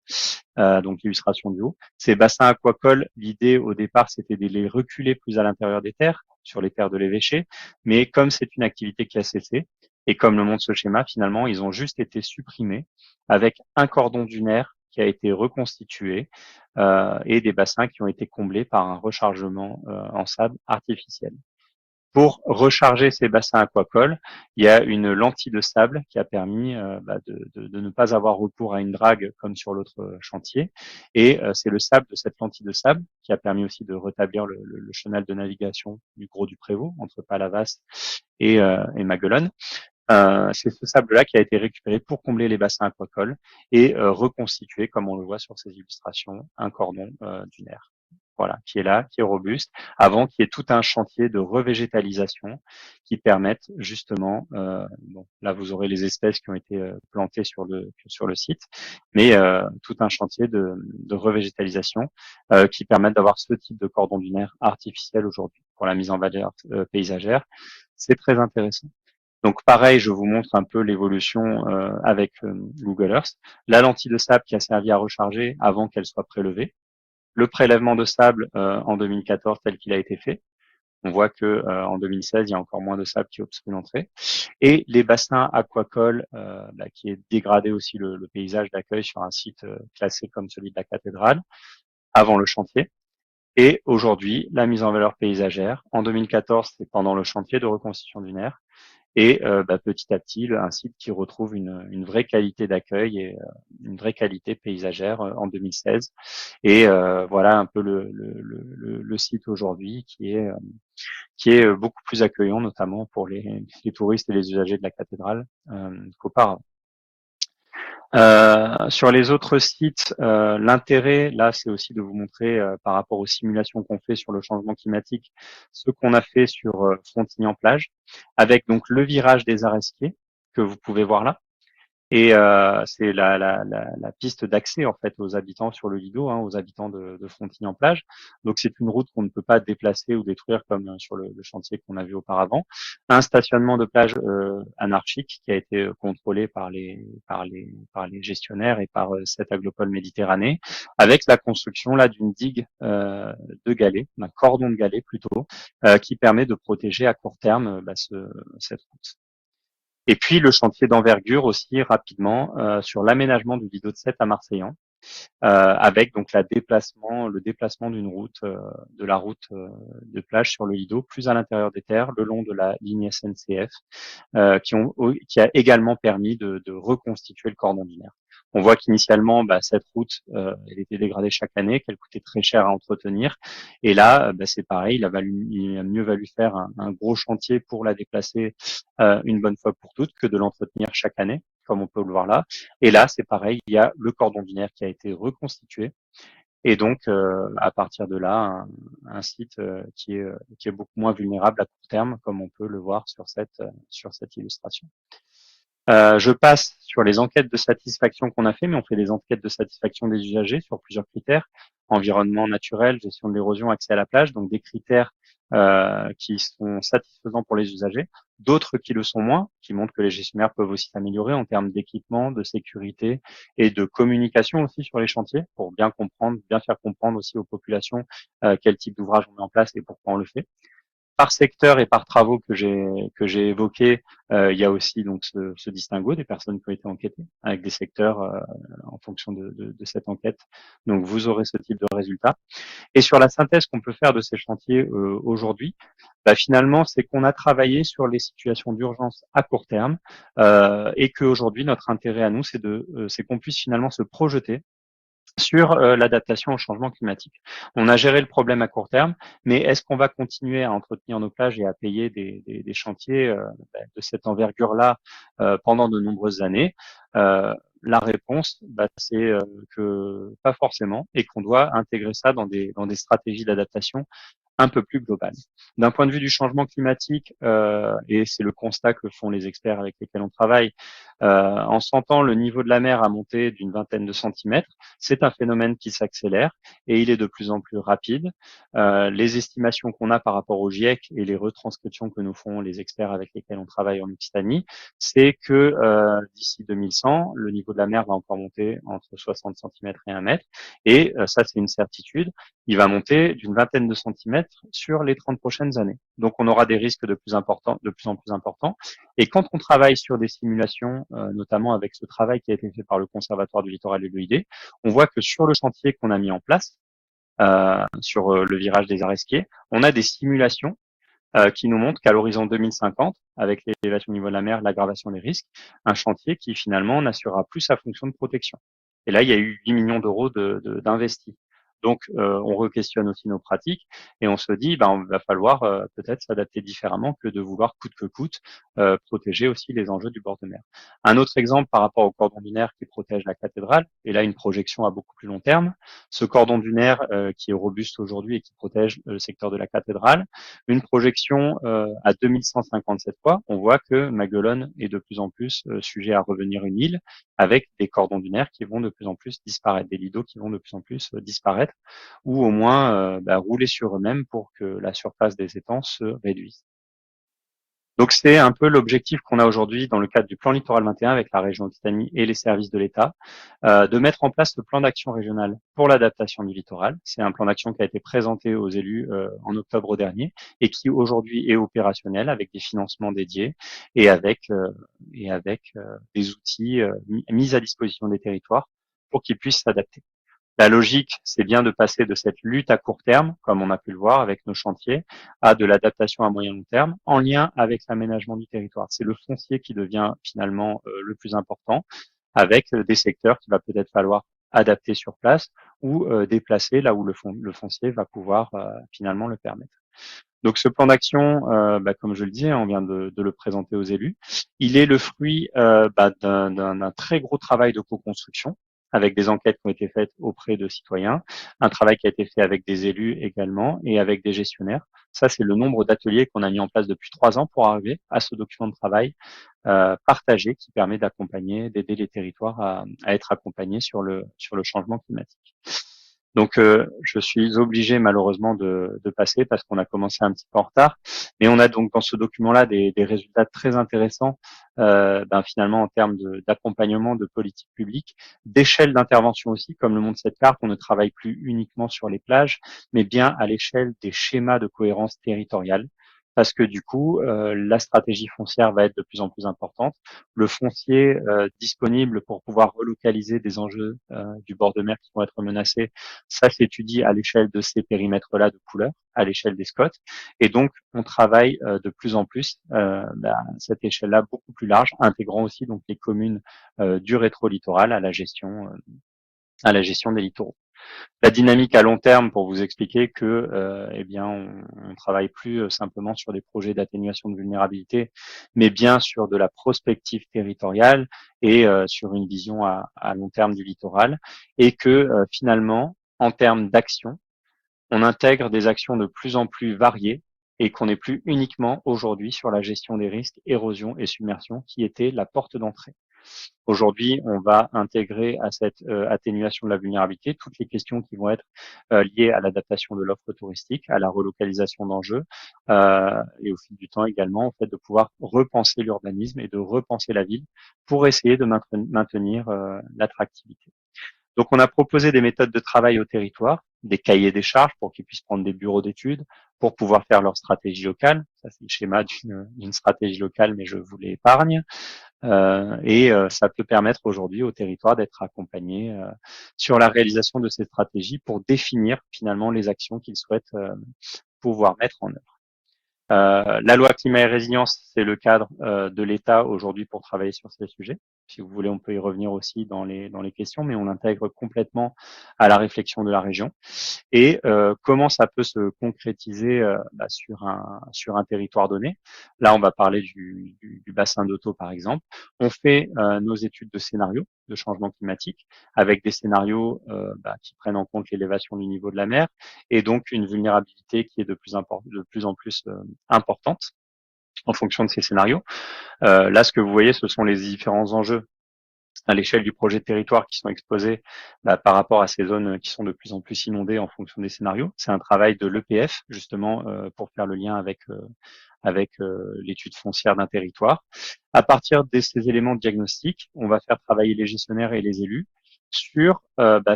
donc l'illustration du haut. Ces bassins aquacoles, l'idée au départ, c'était de les reculer plus à l'intérieur des terres, sur les terres de l'évêché, mais comme c'est une activité qui a cessé, et comme le montre ce schéma, finalement, ils ont juste été supprimés avec un cordon dunaire qui a été reconstitué et des bassins qui ont été comblés par un rechargement en sable artificiel. Pour recharger ces bassins aquacoles, il y a une lentille de sable qui a permis de ne pas avoir recours à une drague comme sur l'autre chantier. Et c'est le sable de cette lentille de sable qui a permis aussi de rétablir le chenal de navigation du Gros du Prévost entre Palavas et Maguelone. C'est ce sable-là qui a été récupéré pour combler les bassins aquacoles et reconstituer, comme on le voit sur ces illustrations, un cordon dunaire. Voilà, qui est là, qui est robuste, avant qu'il y ait tout un chantier de revégétalisation qui permette justement, là vous aurez les espèces qui ont été plantées sur le site, mais tout un chantier de revégétalisation qui permettent d'avoir ce type de cordon dunaire artificiel aujourd'hui pour la mise en valeur paysagère. C'est très intéressant. Donc pareil, je vous montre un peu l'évolution avec Google Earth. La lentille de sable qui a servi à recharger avant qu'elle soit prélevée. Le prélèvement de sable en 2014 tel qu'il a été fait. On voit que en 2016, il y a encore moins de sable qui obstrue l'entrée. Et les bassins aquacoles, qui est dégradé aussi le paysage d'accueil sur un site classé comme celui de la cathédrale, avant le chantier. Et aujourd'hui, la mise en valeur paysagère. En 2014, c'est pendant le chantier de reconstitution dunaire. Et petit à petit, un site qui retrouve une vraie qualité d'accueil et une vraie qualité paysagère en 2016. Et voilà un peu le site aujourd'hui qui est beaucoup plus accueillant, notamment pour les touristes et les usagers de la cathédrale qu'auparavant. Sur les autres sites, l'intérêt, là, c'est aussi de vous montrer par rapport aux simulations qu'on fait sur le changement climatique, ce qu'on a fait sur Frontignan-Plage, avec donc le virage des Aresquiers que vous pouvez voir là. Et c'est la piste d'accès en fait aux habitants sur le Lido, aux habitants de Frontignan-Plage. Donc c'est une route qu'on ne peut pas déplacer ou détruire comme sur le chantier qu'on a vu auparavant. Un stationnement de plage anarchique qui a été contrôlé par les gestionnaires et par cette aglopole Méditerranée, avec la construction là d'une digue de galets, d'un cordon de galets plutôt, qui permet de protéger à court terme cette route. Et puis le chantier d'envergure aussi rapidement sur l'aménagement du Lido de Sète à Marseillan, avec donc le déplacement d'une route, de la route de plage sur le Lido, plus à l'intérieur des terres, le long de la ligne SNCF, qui a également permis de reconstituer le cordon dunaire. On voit qu'initialement, cette route, elle était dégradée chaque année, qu'elle coûtait très cher à entretenir. Et là, c'est pareil, il a mieux valu faire un gros chantier pour la déplacer une bonne fois pour toutes que de l'entretenir chaque année, comme on peut le voir là. Et là, c'est pareil, il y a le cordon dunaire qui a été reconstitué. Et donc, à partir de là, un site qui est beaucoup moins vulnérable à court terme, comme on peut le voir sur cette illustration. Je passe sur les enquêtes de satisfaction qu'on a fait, mais on fait des enquêtes de satisfaction des usagers sur plusieurs critères: environnement naturel, gestion de l'érosion, accès à la plage, donc des critères qui sont satisfaisants pour les usagers, d'autres qui le sont moins, qui montrent que les gestionnaires peuvent aussi s'améliorer en termes d'équipement, de sécurité et de communication aussi sur les chantiers, pour bien comprendre, bien faire comprendre aussi aux populations quel type d'ouvrage on met en place et pourquoi on le fait. Par secteur et par travaux que j'ai évoqués, il y a aussi donc ce distinguo des personnes qui ont été enquêtées avec des secteurs en fonction de cette enquête. Donc vous aurez ce type de résultat. Et sur la synthèse qu'on peut faire de ces chantiers aujourd'hui, finalement, c'est qu'on a travaillé sur les situations d'urgence à court terme et qu'aujourd'hui notre intérêt à nous, c'est qu'on puisse finalement se projeter sur l'adaptation au changement climatique. On a géré le problème à court terme, mais est-ce qu'on va continuer à entretenir nos plages et à payer des chantiers de cette envergure-là pendant de nombreuses années? La réponse, c'est que pas forcément, et qu'on doit intégrer ça dans des stratégies d'adaptation un peu plus global. D'un point de vue du changement climatique, et c'est le constat que font les experts avec lesquels on travaille, en 100 ans, le niveau de la mer a monté d'une vingtaine de centimètres. C'est un phénomène qui s'accélère et il est de plus en plus rapide. Les estimations qu'on a par rapport au GIEC et les retranscriptions que nous font les experts avec lesquels on travaille en Occitanie, c'est que d'ici 2100, le niveau de la mer va encore monter entre 60 centimètres et 1 mètre. Et ça, c'est une certitude. Il va monter d'une vingtaine de centimètres sur les 30 prochaines années. Donc, on aura des risques de plus en plus importants. Et quand on travaille sur des simulations, notamment avec ce travail qui a été fait par le Conservatoire du littoral et de l'OID, on voit que sur le chantier qu'on a mis en place, sur le virage des Aresquiers, on a des simulations qui nous montrent qu'à l'horizon 2050, avec l'élévation du niveau de la mer, l'aggravation des risques, un chantier qui finalement n'assurera plus sa fonction de protection. Et là, il y a eu 8 millions d'euros d'investis. Donc, on re-questionne aussi nos pratiques et on se dit, on va falloir peut-être s'adapter différemment que de vouloir coûte que coûte protéger aussi les enjeux du bord de mer. Un autre exemple par rapport au cordon dunaire qui protège la cathédrale, et là une projection à beaucoup plus long terme, ce cordon dunaire qui est robuste aujourd'hui et qui protège le secteur de la cathédrale, une projection à 2157 fois, on voit que Maguelone est de plus en plus sujet à revenir une île, avec des cordons dunaires qui vont de plus en plus disparaître, des lidos qui vont de plus en plus disparaître, ou au moins rouler sur eux-mêmes pour que la surface des étangs se réduise. Donc c'est un peu l'objectif qu'on a aujourd'hui dans le cadre du plan Littoral 21 avec la région Occitanie et les services de l'État, de mettre en place le plan d'action régional pour l'adaptation du littoral. C'est un plan d'action qui a été présenté aux élus en octobre dernier et qui aujourd'hui est opérationnel avec des financements dédiés et avec des outils mis à disposition des territoires pour qu'ils puissent s'adapter. La logique, c'est bien de passer de cette lutte à court terme, comme on a pu le voir avec nos chantiers, à de l'adaptation à moyen long terme, en lien avec l'aménagement du territoire. C'est le foncier qui devient finalement le plus important, avec des secteurs qu'il va peut-être falloir adapter sur place ou déplacer là où le foncier va pouvoir finalement le permettre. Donc ce plan d'action, comme je le disais, on vient de le présenter aux élus. Il est le fruit d'un très gros travail de co-construction avec des enquêtes qui ont été faites auprès de citoyens, un travail qui a été fait avec des élus également et avec des gestionnaires. Ça, c'est le nombre d'ateliers qu'on a mis en place depuis 3 ans pour arriver à ce document de travail partagé qui permet d'aider les territoires à être accompagnés sur le changement climatique. Donc, je suis obligé malheureusement de passer parce qu'on a commencé un petit peu en retard. Mais on a donc dans ce document-là des résultats très intéressants, finalement en termes d'accompagnement de politique publique, d'échelle d'intervention aussi, comme le montre cette carte. On ne travaille plus uniquement sur les plages, mais bien à l'échelle des schémas de cohérence territoriale parce que du coup, la stratégie foncière va être de plus en plus importante. Le foncier disponible pour pouvoir relocaliser des enjeux du bord de mer qui vont être menacés, ça s'étudie à l'échelle de ces périmètres-là de couleur, à l'échelle des SCOT. Et donc, on travaille de plus en plus à cette échelle-là beaucoup plus large, intégrant aussi donc les communes du rétro-littoral à la gestion des littoraux. La dynamique à long terme, pour vous expliquer que, eh bien, on travaille plus simplement sur des projets d'atténuation de vulnérabilité, mais bien sur de la prospective territoriale et sur une vision à long terme du littoral, et que finalement, en termes d'action, on intègre des actions de plus en plus variées et qu'on n'est plus uniquement aujourd'hui sur la gestion des risques, érosion et submersion, qui était la porte d'entrée. Aujourd'hui, on va intégrer à cette atténuation de la vulnérabilité toutes les questions qui vont être liées à l'adaptation de l'offre touristique, à la relocalisation d'enjeux, et au fil du temps également, en fait, de pouvoir repenser l'urbanisme et de repenser la ville pour essayer de maintenir l'attractivité. Donc, on a proposé des méthodes de travail au territoire, des cahiers des charges pour qu'ils puissent prendre des bureaux d'études, pour pouvoir faire leur stratégie locale. Ça, c'est le schéma d'une stratégie locale, mais je vous l'épargne. Ça peut permettre aujourd'hui au territoire d'être accompagné sur la réalisation de ces stratégies pour définir finalement les actions qu'ils souhaitent pouvoir mettre en œuvre. La loi climat et résilience, c'est le cadre de l'État aujourd'hui pour travailler sur ces sujets. Si vous voulez, on peut y revenir aussi dans les questions, mais on l'intègre complètement à la réflexion de la région. Et comment ça peut se concrétiser sur un territoire donné. Là, on va parler du bassin d'Auto, par exemple. On fait nos études de scénarios de changement climatique avec des scénarios qui prennent en compte l'élévation du niveau de la mer et donc une vulnérabilité qui est de plus en plus importante en fonction de ces scénarios. Là, ce que vous voyez, ce sont les différents enjeux à l'échelle du projet de territoire qui sont exposés par rapport à ces zones qui sont de plus en plus inondées en fonction des scénarios. C'est un travail de l'EPF, justement, pour faire le lien avec l'étude foncière d'un territoire. À partir de ces éléments de diagnostic, on va faire travailler les gestionnaires et les élus sur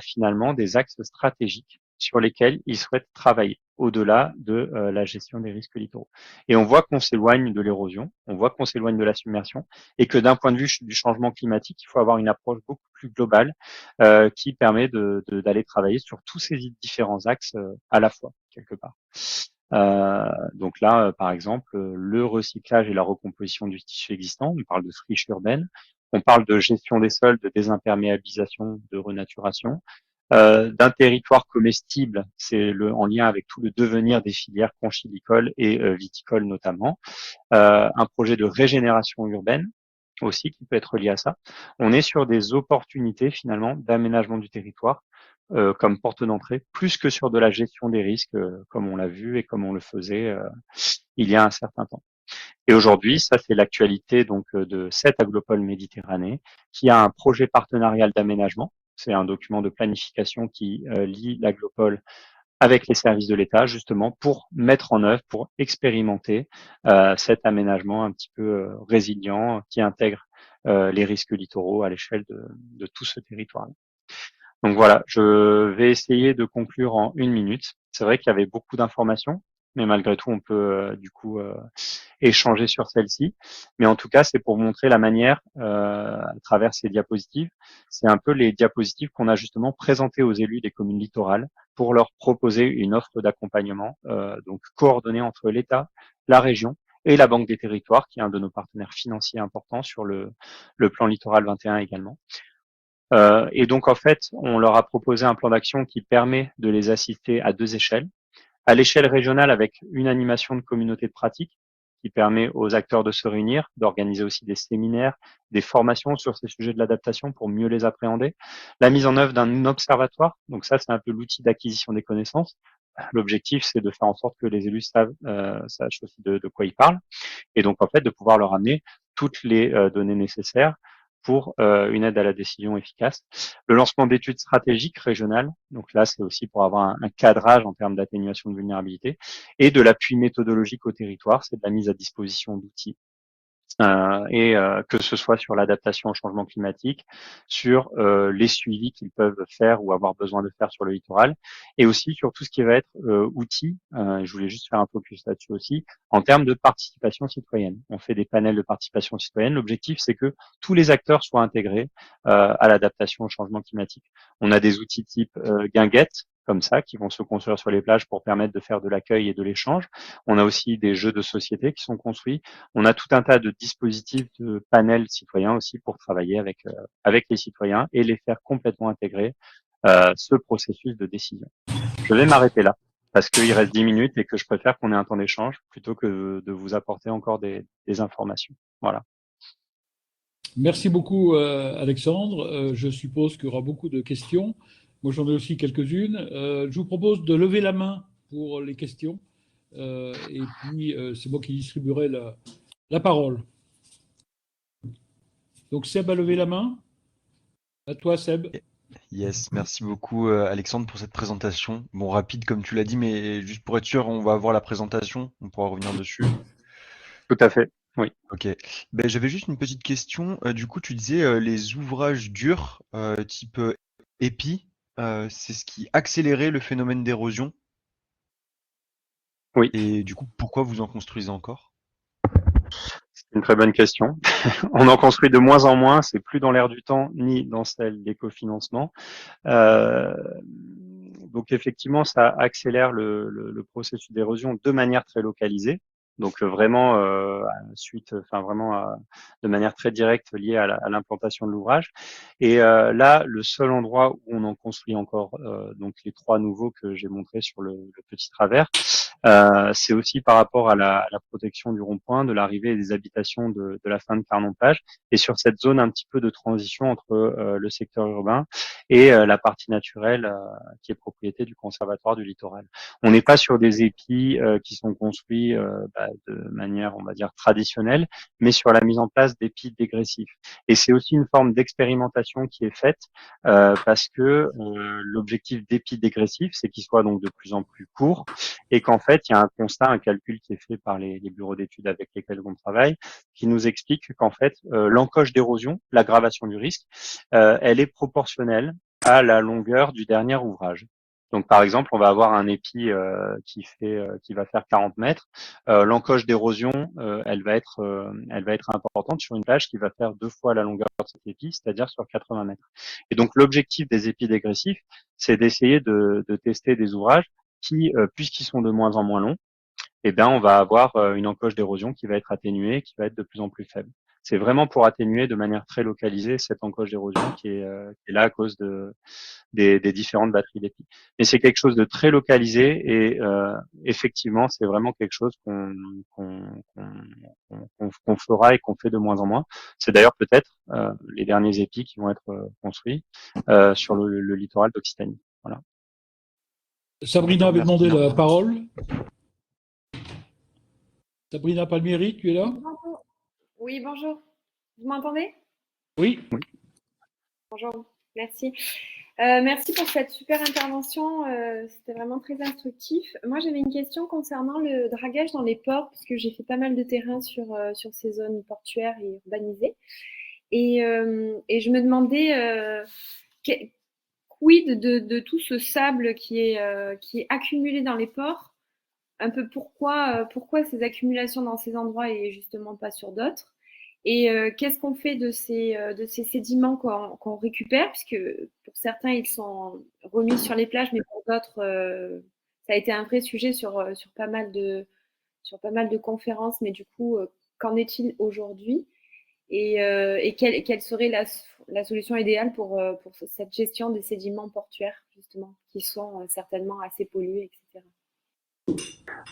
finalement des axes stratégiques sur lesquels ils souhaitent travailler au-delà de la gestion des risques littoraux. Et on voit qu'on s'éloigne de l'érosion, on voit qu'on s'éloigne de la submersion, et que d'un point de vue du changement climatique, il faut avoir une approche beaucoup plus globale qui permet d'aller travailler sur tous ces différents axes à la fois, quelque part. Donc là, par exemple, le recyclage et la recomposition du tissu existant, on parle de friche urbaine, on parle de gestion des sols, de désimperméabilisation, de renaturation, d'un territoire comestible, c'est en lien avec tout le devenir des filières conchilicoles et viticoles notamment, un projet de régénération urbaine aussi qui peut être lié à ça. On est sur des opportunités finalement d'aménagement du territoire comme porte d'entrée, plus que sur de la gestion des risques, comme on l'a vu et comme on le faisait il y a un certain temps. Et aujourd'hui, ça c'est l'actualité donc de cette aglopole Méditerranée, qui a un projet partenarial d'aménagement. C'est un document de planification qui lie l'aglopole avec les services de l'État, justement pour mettre en œuvre, pour expérimenter cet aménagement un petit peu résilient qui intègre les risques littoraux à l'échelle de tout ce territoire. Donc voilà, je vais essayer de conclure en 1 minute. C'est vrai qu'il y avait beaucoup d'informations, mais malgré tout, on peut échanger sur celle-ci. Mais en tout cas, c'est pour montrer la manière à travers ces diapositives. C'est un peu les diapositives qu'on a justement présentées aux élus des communes littorales pour leur proposer une offre d'accompagnement, donc coordonnée entre l'État, la région et la Banque des Territoires, qui est un de nos partenaires financiers importants sur le plan littoral 21 également. Et donc, en fait, on leur a proposé un plan d'action qui permet de les assister à 2 échelles. À l'échelle régionale, avec une animation de communauté de pratique qui permet aux acteurs de se réunir, d'organiser aussi des séminaires, des formations sur ces sujets de l'adaptation pour mieux les appréhender. La mise en œuvre d'un observatoire, donc ça, c'est un peu l'outil d'acquisition des connaissances. L'objectif, c'est de faire en sorte que les élus sachent aussi de quoi ils parlent. Et donc, en fait, de pouvoir leur amener toutes les données nécessaires pour une aide à la décision efficace. Le lancement d'études stratégiques régionales, donc là c'est aussi pour avoir un cadrage en termes d'atténuation de vulnérabilité, et de l'appui méthodologique au territoire, c'est de la mise à disposition d'outils que ce soit sur l'adaptation au changement climatique, sur les suivis qu'ils peuvent faire ou avoir besoin de faire sur le littoral, et aussi sur tout ce qui va être outils. Je voulais juste faire un focus là-dessus aussi, en termes de participation citoyenne. On fait des panels de participation citoyenne. L'objectif, c'est que tous les acteurs soient intégrés à l'adaptation au changement climatique. On a des outils type guinguettes, comme ça, qui vont se construire sur les plages pour permettre de faire de l'accueil et de l'échange. On a aussi des jeux de société qui sont construits. On a tout un tas de dispositifs de panels citoyens aussi pour travailler avec les citoyens et les faire complètement intégrer ce processus de décision. Je vais m'arrêter là parce qu'il reste 10 minutes et que je préfère qu'on ait un temps d'échange plutôt que de vous apporter encore des informations. Voilà. Merci beaucoup, Alexandre. Je suppose qu'il y aura beaucoup de questions. Moi, j'en ai aussi quelques-unes. Je vous propose de lever la main pour les questions. Et puis, c'est moi qui distribuerai la parole. Donc, Seb a levé la main. À toi, Seb. Yes, merci beaucoup Alexandre pour cette présentation. Bon, rapide comme tu l'as dit, mais juste pour être sûr, on va avoir la présentation, on pourra revenir dessus. Tout à fait. Oui. Ok. Ben, j'avais juste une petite question. Du coup, tu disais les ouvrages durs, type épi, c'est ce qui accélérait le phénomène d'érosion. Oui. Et du coup, pourquoi vous en construisez encore? C'est une très bonne question. On en construit de moins en moins. C'est plus dans l'air du temps ni dans celle d'écofinancement. Donc effectivement, ça accélère le processus d'érosion de manière très localisée. Donc vraiment de manière très directe liée à l'implantation de l'ouvrage. Et là, le seul endroit où on en construit encore, donc les 3 nouveaux que j'ai montrés sur le petit travers, c'est aussi par rapport à la protection du rond-point, de l'arrivée et des habitations de la fin de Carnon-Plage, et sur cette zone un petit peu de transition entre le secteur urbain et la partie naturelle qui est propriété du Conservatoire du littoral. On n'est pas sur des épis qui sont construits de manière, on va dire, traditionnelle, mais sur la mise en place d'épis dégressifs. Et c'est aussi une forme d'expérimentation qui est faite parce que l'objectif d'épis dégressifs, c'est qu'ils soient donc de plus en plus courts et qu'en fait, il y a un constat, un calcul qui est fait par les bureaux d'études avec lesquels on travaille, qui nous explique qu'en fait, l'encoche d'érosion, l'aggravation du risque, elle est proportionnelle à la longueur du dernier ouvrage. Donc, par exemple, on va avoir un épi qui va faire 40 mètres. L'encoche d'érosion, elle va être importante sur une plage qui va faire 2 fois la longueur de cet épi, c'est-à-dire sur 80 mètres. Et donc, l'objectif des épis dégressifs, c'est d'essayer de tester des ouvrages qui, puisqu'ils sont de moins en moins longs, eh bien, on va avoir une encoche d'érosion qui va être atténuée, qui va être de plus en plus faible. C'est vraiment pour atténuer de manière très localisée cette encoche d'érosion qui est là à cause des différentes batteries d'épis. Mais c'est quelque chose de très localisé et effectivement, c'est vraiment quelque chose qu'on fera et qu'on fait de moins en moins. C'est d'ailleurs peut-être les derniers épis qui vont être construits sur le littoral d'Occitanie. Voilà. Sabrina avait Merci demandé bien. la parole. Sabrina Palmieri, tu es là? Bonjour. Oui, bonjour. Vous m'entendez? Oui. Oui. Bonjour, merci. Merci pour cette super intervention. C'était vraiment très instructif. Moi, j'avais une question concernant le dragage dans les ports, parce que j'ai fait pas mal de terrain sur ces zones portuaires et urbanisées. Et je me demandais, quid de tout ce sable qui est accumulé dans les ports? Un peu pourquoi ces accumulations dans ces endroits et justement pas sur d'autres. Et qu'est-ce qu'on fait de ces sédiments qu'on récupère, puisque pour certains ils sont remis sur les plages, mais pour d'autres ça a été un vrai sujet sur pas mal de conférences. Mais du coup, qu'en est-il aujourd'hui? Et quelle serait la solution idéale pour cette gestion des sédiments portuaires, justement, qui sont certainement assez pollués, etc.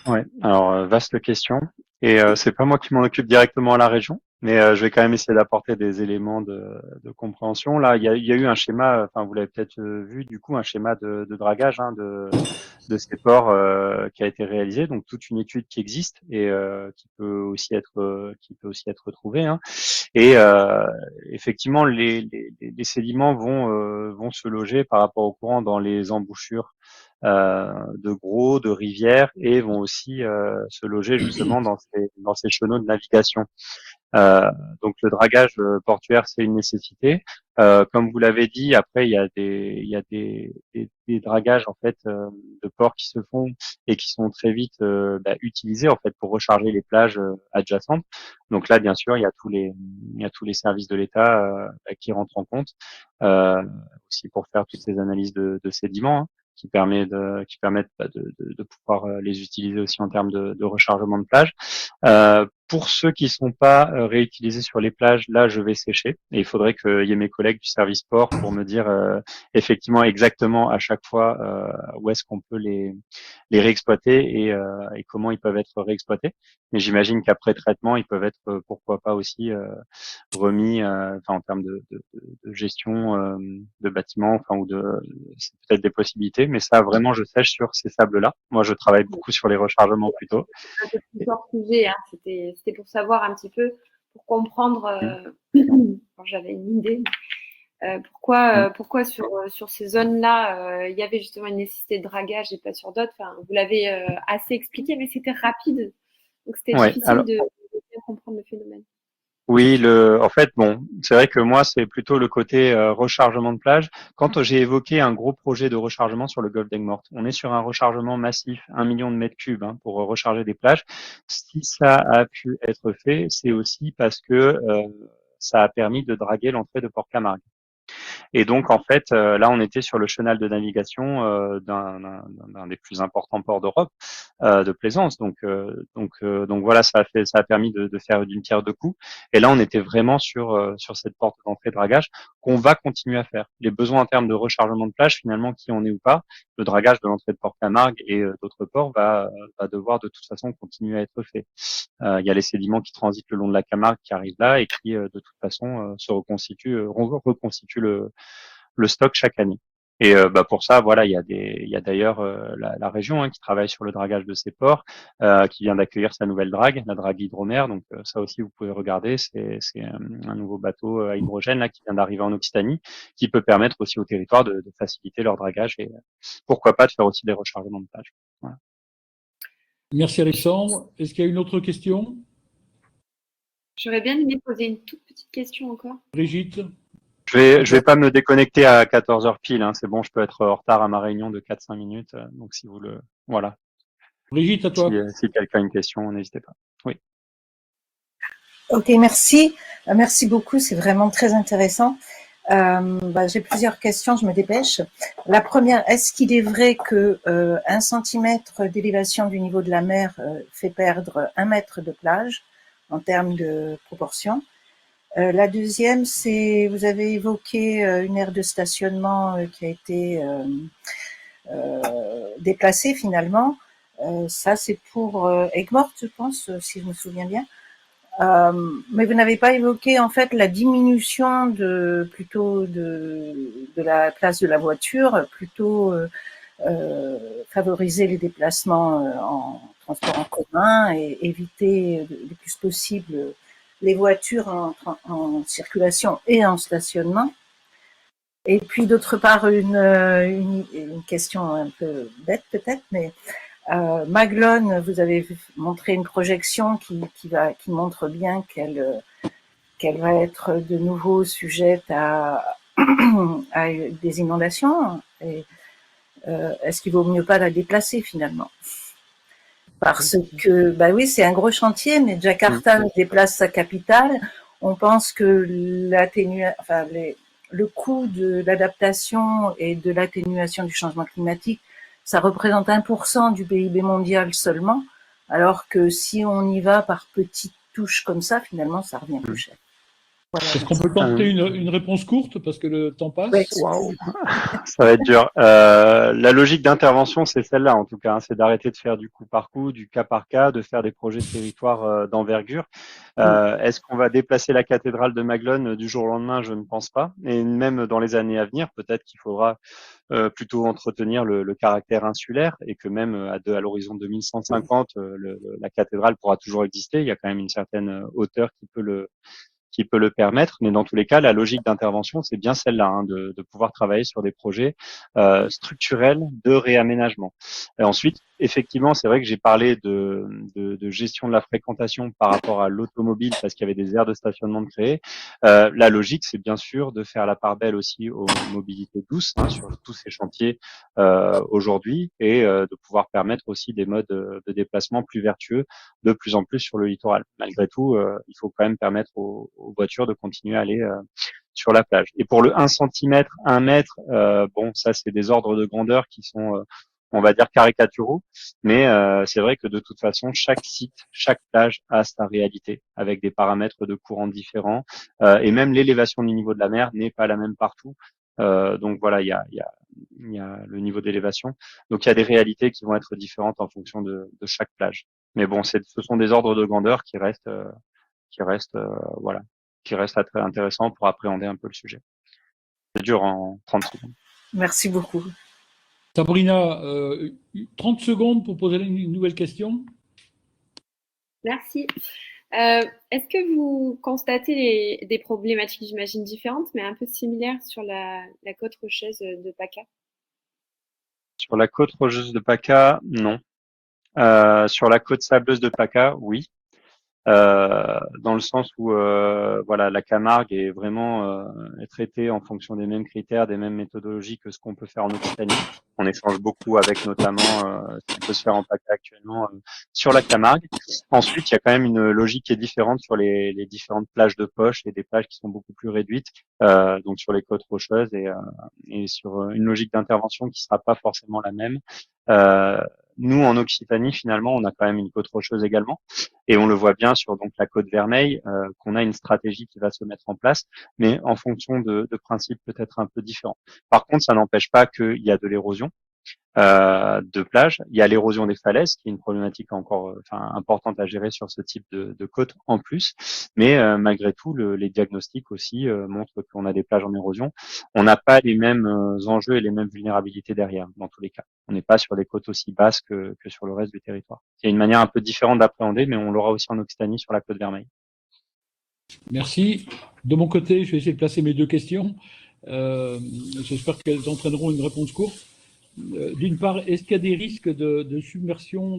Ouais, alors vaste question. Et c'est pas moi qui m'en occupe directement à la région, mais je vais quand même essayer d'apporter des éléments de compréhension. Là, il y a eu un schéma, enfin vous l'avez peut-être vu, du coup, un schéma de dragage de ces ports qui a été réalisé, donc toute une étude qui existe et qui peut aussi être retrouvée. Hein. Et effectivement, les sédiments vont se loger par rapport au courant dans les embouchures de gros, de rivières, et vont aussi se loger justement dans ces chenaux de navigation. Euh, donc le dragage portuaire, c'est une nécessité. Comme vous l'avez dit, après il y a des dragages en fait de ports qui se font et qui sont très vite utilisés en fait pour recharger les plages adjacentes. Donc là, bien sûr, il y a tous les services de l'État qui rentrent en compte aussi pour faire toutes ces analyses de sédiments. Qui permettent de pouvoir les utiliser aussi en termes de rechargement de plage. Pour ceux qui sont pas réutilisés sur les plages, là, je vais sécher. Et il faudrait qu'il y ait mes collègues du service port pour me dire effectivement exactement à chaque fois où est-ce qu'on peut les réexploiter et comment ils peuvent être réexploités. Mais j'imagine qu'après traitement, ils peuvent être pourquoi pas aussi remis, en termes de gestion de bâtiments, c'est peut-être des possibilités. Mais ça, vraiment, je sèche sur ces sables-là. Moi, je travaille beaucoup sur les rechargements plutôt. Un peu plus hors sujet, hein. C'était pour savoir un petit peu, pour comprendre, quand j'avais une idée, pourquoi sur ces zones-là, il y avait justement une nécessité de dragage et pas sur d'autres. Enfin, vous l'avez assez expliqué, mais c'était rapide, donc c'était Ouais, difficile alors, de bien comprendre le phénomène. oui, en fait, bon, c'est vrai que moi, c'est plutôt le côté rechargement de plage. Quand j'ai évoqué un gros projet de rechargement sur le golfe d'Aigues-Mortes, on est sur un rechargement massif, 1 million de mètres cubes pour recharger des plages. Si ça a pu être fait, c'est aussi parce que ça a permis de draguer l'entrée de Port-Camargue. Et donc, en fait, là, on était sur le chenal de navigation d'un des plus importants ports d'Europe de plaisance. Donc voilà, ça a permis de faire d'une pierre deux coups. Et là, on était vraiment sur cette porte d'entrée dragage qu'on va continuer à faire. Les besoins en termes de rechargement de plage, finalement, qui en est ou pas, le dragage de l'entrée de Port-Camargue et d'autres ports va devoir de toute façon continuer à être fait. Il y a les sédiments qui transitent le long de la Camargue qui arrivent là et qui, de toute façon, reconstituent le stock chaque année. Et pour ça, voilà, il y a d'ailleurs la région qui travaille sur le dragage de ces ports, qui vient d'accueillir sa nouvelle drague, la drague hydromère. Donc ça aussi, vous pouvez regarder, c'est un nouveau bateau à hydrogène là qui vient d'arriver en Occitanie, qui peut permettre aussi au territoire de faciliter leur dragage et pourquoi pas de faire aussi des rechargements de plage. Voilà. Merci Alexandre. Est-ce qu'il y a une autre question? J'aurais bien aimé poser une toute petite question encore. Brigitte? Je vais pas me déconnecter à 14 heures pile, c'est bon, je peux être en retard à ma réunion de 4-5 minutes, donc si vous voilà. Brigitte, à toi. Si quelqu'un a une question, n'hésitez pas. Oui. Ok, merci. Merci beaucoup, c'est vraiment très intéressant. J'ai plusieurs questions, je me dépêche. La première, est-ce qu'il est vrai que 1 centimètre d'élévation du niveau de la mer fait perdre 1 mètre de plage en termes de proportion? La deuxième, c'est, vous avez évoqué une aire de stationnement qui a été déplacée finalement. Ça, c'est pour Aigues-Mortes, je pense, si je me souviens bien. Mais vous n'avez pas évoqué en fait la diminution de la place de la voiture, plutôt favoriser les déplacements en transport en commun et éviter le plus possible les voitures en circulation et en stationnement. Et puis d'autre part une question un peu bête peut-être, mais Maglone, vous avez montré une projection qui montre bien qu'elle va être de nouveau sujette à des inondations. Et est-ce qu'il vaut mieux pas la déplacer finalement? Parce que, oui, c'est un gros chantier, mais Jakarta déplace sa capitale. On pense que le coût de l'adaptation et de l'atténuation du changement climatique, ça représente 1% du PIB mondial seulement, alors que si on y va par petites touches comme ça, finalement, ça revient plus cher. Voilà. Est-ce qu'on peut tenter une réponse courte parce que le temps passe? Oui. Wow. Ça va être dur. La logique d'intervention, c'est celle-là en tout cas, c'est d'arrêter de faire du coup par coup, du cas par cas, de faire des projets de territoire d'envergure. Est-ce qu'on va déplacer la cathédrale de Maglone du jour au lendemain? Je ne pense pas. Et même dans les années à venir, peut-être qu'il faudra plutôt entretenir le caractère insulaire et que même à l'horizon 2150, la cathédrale pourra toujours exister. Il y a quand même une certaine hauteur qui peut le permettre, mais dans tous les cas, la logique d'intervention, c'est bien celle-là, de pouvoir travailler sur des projets structurels de réaménagement. Et ensuite, effectivement, c'est vrai que j'ai parlé de gestion de la fréquentation par rapport à l'automobile parce qu'il y avait des aires de stationnement de créer. La logique, c'est bien sûr de faire la part belle aussi aux mobilités douces sur tous ces chantiers aujourd'hui et de pouvoir permettre aussi des modes de déplacement plus vertueux de plus en plus sur le littoral. Malgré tout, il faut quand même permettre aux voitures de continuer à aller sur la plage. Et pour le 1 cm, 1 mètre, bon, ça c'est des ordres de grandeur qui sont, on va dire, caricaturaux, mais c'est vrai que de toute façon, chaque site, chaque plage a sa réalité, avec des paramètres de courant différents, et même l'élévation du niveau de la mer n'est pas la même partout. Donc voilà, il y a le niveau d'élévation. Donc il y a des réalités qui vont être différentes en fonction de chaque plage. Mais bon, ce sont des ordres de grandeur qui restent, voilà, qui restent très intéressants pour appréhender un peu le sujet. C'est dur en 30 secondes. Merci beaucoup. Sabrina, 30 secondes pour poser une nouvelle question. Merci. Est-ce que vous constatez des problématiques, j'imagine, différentes, mais un peu similaires sur la côte rocheuse de PACA? Sur la côte rocheuse de PACA, non. Sur la côte sableuse de PACA, oui. Dans le sens où voilà, la Camargue est vraiment est traitée en fonction des mêmes critères, des mêmes méthodologies que ce qu'on peut faire en Occitanie. On échange beaucoup avec notamment ce qui peut se faire en PACA actuellement sur la Camargue. Ensuite, il y a quand même une logique qui est différente sur les différentes plages de poche et des plages qui sont beaucoup plus réduites, donc sur les côtes rocheuses et sur une logique d'intervention qui sera pas forcément la même. Nous, en Occitanie, finalement, on a quand même une côte rocheuse également. Et on le voit bien sur donc la côte Vermeille, qu'on a une stratégie qui va se mettre en place, mais en fonction de principes peut-être un peu différents. Par contre, ça n'empêche pas qu'il y a de l'érosion de plage. Il y a l'érosion des falaises, qui est une problématique encore importante à gérer sur ce type de côte en plus. Mais malgré tout, les diagnostics aussi montrent qu'on a des plages en érosion. On n'a pas les mêmes enjeux et les mêmes vulnérabilités derrière, dans tous les cas. On n'est pas sur des côtes aussi basses que sur le reste du territoire. C'est une manière un peu différente d'appréhender, mais on l'aura aussi en Occitanie sur la côte Vermeille. Merci. De mon côté, je vais essayer de placer mes deux questions. J'espère qu'elles entraîneront une réponse courte. D'une part, est-ce qu'il y a des risques de submersion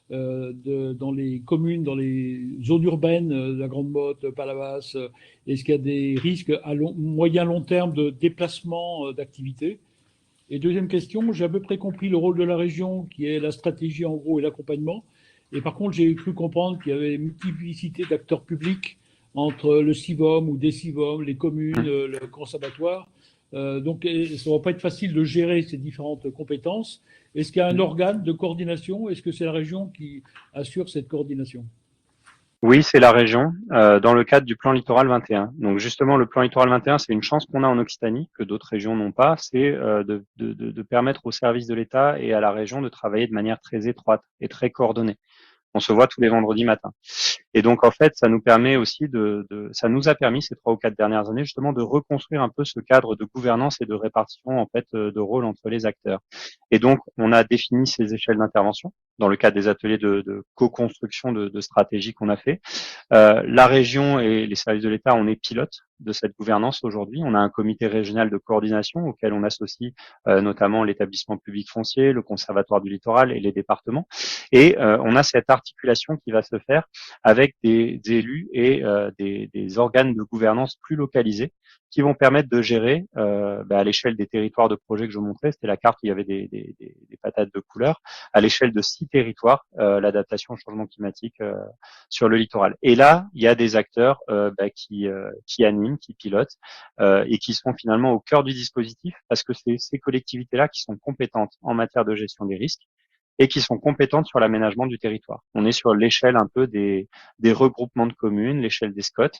dans les communes, dans les zones urbaines, la Grande Motte, Palavas? Est-ce qu'il y a des risques à moyen long terme de déplacement d'activité? Et deuxième question, j'ai à peu près compris le rôle de la région, qui est la stratégie en gros et l'accompagnement. Et par contre, j'ai cru comprendre qu'il y avait une multiplicité d'acteurs publics entre le CIVOM ou des CIVOM, les communes, le conservatoire. Donc, ça ne va pas être facile de gérer ces différentes compétences. Est-ce qu'il y a un organe de coordination? Est-ce que c'est la région qui assure cette coordination? Oui, c'est la région, dans le cadre du plan Littoral 21. Donc justement, le plan Littoral 21, c'est une chance qu'on a en Occitanie, que d'autres régions n'ont pas, c'est de permettre aux services de l'État et à la région de travailler de manière très étroite et très coordonnée. On se voit tous les vendredis matins. Et donc, en fait, ça nous permet aussi ça nous a permis ces 3 ou 4 dernières années, justement, de reconstruire un peu ce cadre de gouvernance et de répartition, en fait, de rôle entre les acteurs. Et donc, on a défini ces échelles d'intervention dans le cadre des ateliers de co-construction de stratégies qu'on a fait. La région et les services de l'État, on est pilote de cette gouvernance aujourd'hui. On a un comité régional de coordination auquel on associe notamment l'établissement public foncier, le conservatoire du littoral et les départements. Et on a cette articulation qui va se faire avec des élus et des organes de gouvernance plus localisés qui vont permettre de gérer à l'échelle des territoires de projet que je montrais, c'était la carte où il y avait des patates de couleurs, à l'échelle de 6 territoires, l'adaptation au changement climatique sur le littoral. Et là, il y a des acteurs qui animent, qui pilotent et qui sont finalement au cœur du dispositif parce que c'est ces collectivités-là qui sont compétentes en matière de gestion des risques et qui sont compétentes sur l'aménagement du territoire. On est sur l'échelle un peu des regroupements de communes, l'échelle des SCOT,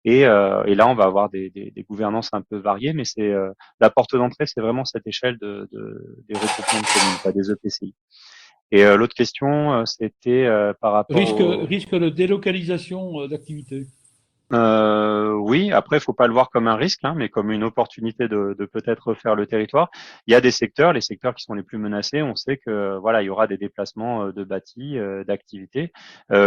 et là on va avoir des gouvernances un peu variées, mais c'est la porte d'entrée, c'est vraiment cette échelle des regroupements de communes, pas des EPCI. Et l'autre question, c'était par rapport risque de délocalisation d'activité. Oui, après, il faut pas le voir comme un risque, mais comme une opportunité de peut-être refaire le territoire. Il y a des secteurs, les secteurs qui sont les plus menacés. On sait que voilà, il y aura des déplacements de bâtis, d'activités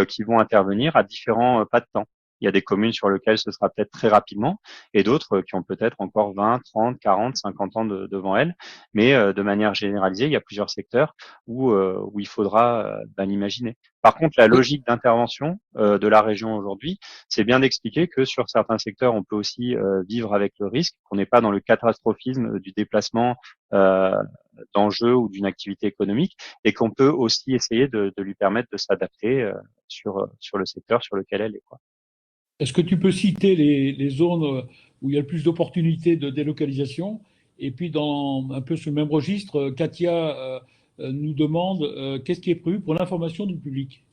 qui vont intervenir à différents pas de temps. Il y a des communes sur lesquelles ce sera peut-être très rapidement et d'autres qui ont peut-être encore 20, 30, 40, 50 ans devant elles. Mais de manière généralisée, il y a plusieurs secteurs où il faudra l'imaginer. Par contre, la logique d'intervention de la région aujourd'hui, c'est bien d'expliquer que sur certains secteurs, on peut aussi vivre avec le risque, qu'on n'est pas dans le catastrophisme du déplacement d'enjeux ou d'une activité économique, et qu'on peut aussi essayer de lui permettre de s'adapter sur le secteur sur lequel elle est, quoi. Est-ce que tu peux citer les zones où il y a le plus d'opportunités de délocalisation? Et puis, dans un peu ce même registre, Katia nous demande qu'est-ce qui est prévu pour l'information du public?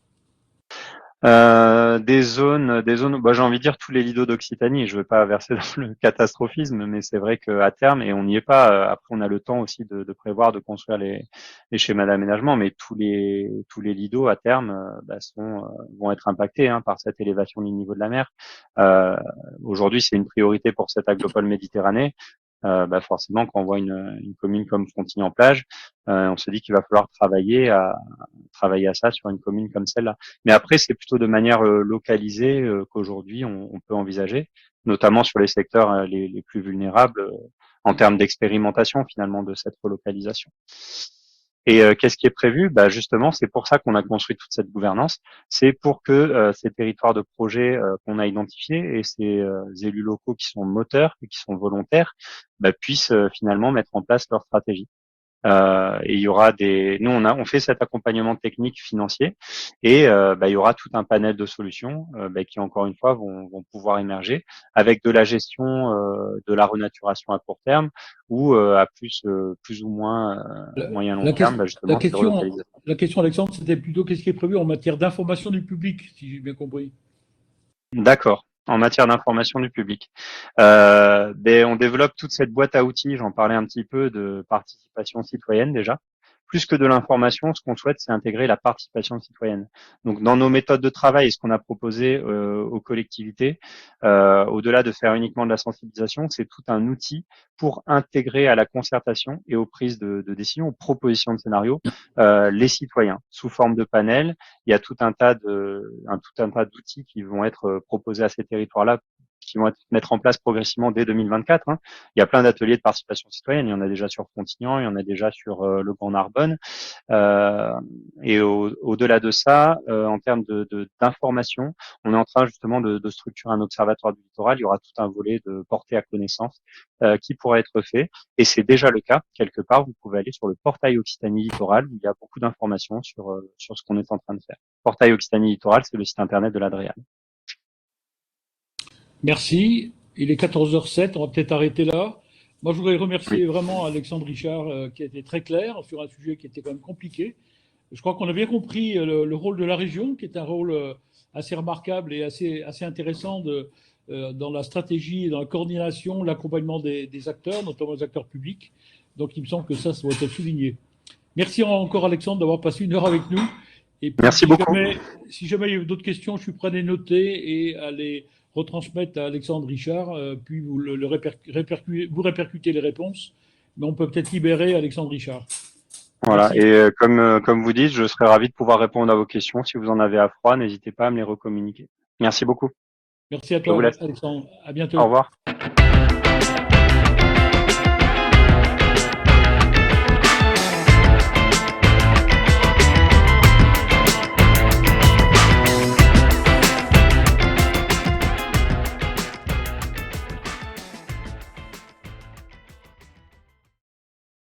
Des zones, bah, j'ai envie de dire tous les lidos d'Occitanie. Je veux pas verser dans le catastrophisme, mais c'est vrai qu'à terme, et on n'y est pas. Après, on a le temps aussi de prévoir, de construire les schémas d'aménagement, mais tous les lidos à terme vont être impactés par cette élévation du niveau de la mer. Aujourd'hui, c'est une priorité pour cette aglopole Méditerranée. Forcément, quand on voit une commune comme Frontignan-Plage, on se dit qu'il va falloir travailler à ça sur une commune comme celle-là. Mais après, c'est plutôt de manière localisée qu'aujourd'hui on peut envisager, notamment sur les secteurs les plus vulnérables en termes d'expérimentation finalement de cette relocalisation. Et qu'est-ce qui est prévu? Justement, c'est pour ça qu'on a construit toute cette gouvernance. C'est pour que ces territoires de projet qu'on a identifiés et ces élus locaux qui sont moteurs et qui sont volontaires puissent finalement mettre en place leur stratégie. Et il y aura nous on fait cet accompagnement technique financier et il y aura tout un panel de solutions qui encore une fois vont pouvoir émerger avec de la gestion de la renaturation à court terme ou à plus ou moins moyen long La, terme la justement de question, relocalisation. la question, Alexandre, c'était plutôt qu'est-ce qui est prévu en matière d'information du public, si j'ai bien compris. D'accord. En matière d'information du public, on développe toute cette boîte à outils. J'en parlais un petit peu de participation citoyenne déjà. Plus que de l'information, ce qu'on souhaite, c'est intégrer la participation citoyenne. Donc, dans nos méthodes de travail et ce qu'on a proposé aux collectivités, au-delà de faire uniquement de la sensibilisation, c'est tout un outil pour intégrer à la concertation et aux prises de décision, aux propositions de scénarios, les citoyens sous forme de panel. Il y a tout un tas d'outils qui vont être proposés à ces territoires-là, qui vont mettre en place progressivement dès 2024. Il y a plein d'ateliers de participation citoyenne. Il y en a déjà sur Frontignan, il y en a déjà sur le Grand Narbonne. Et au-delà de ça, en termes d'information, on est en train justement de structurer un observatoire du littoral. Il y aura tout un volet de portée à connaissance qui pourra être fait. Et c'est déjà le cas. Quelque part, vous pouvez aller sur le portail Occitanie Littoral où il y a beaucoup d'informations sur ce qu'on est en train de faire. Portail Occitanie Littoral, c'est le site internet de l'Adrial. Merci. Il est 14h07, on va peut-être arrêter là. Moi, je voudrais remercier vraiment Alexandre Richard qui a été très clair sur un sujet qui était quand même compliqué. Je crois qu'on a bien compris le rôle de la région, qui est un rôle assez remarquable et assez intéressant dans la stratégie, dans la coordination, l'accompagnement des acteurs, notamment les acteurs publics. Donc, il me semble que ça doit être souligné. Merci encore, Alexandre, d'avoir passé 1 heure avec nous. Et puis, merci beaucoup. Si jamais il y a d'autres questions, je suis prêt à les noter et à les retransmettre à Alexandre Richard, puis vous répercutez les réponses. Mais on peut peut-être libérer Alexandre Richard. Voilà, merci. Et comme vous dites, je serais ravi de pouvoir répondre à vos questions. Si vous en avez à froid, n'hésitez pas à me les recommuniquer. Merci beaucoup. Merci à toi, Alexandre. À bientôt. Au revoir.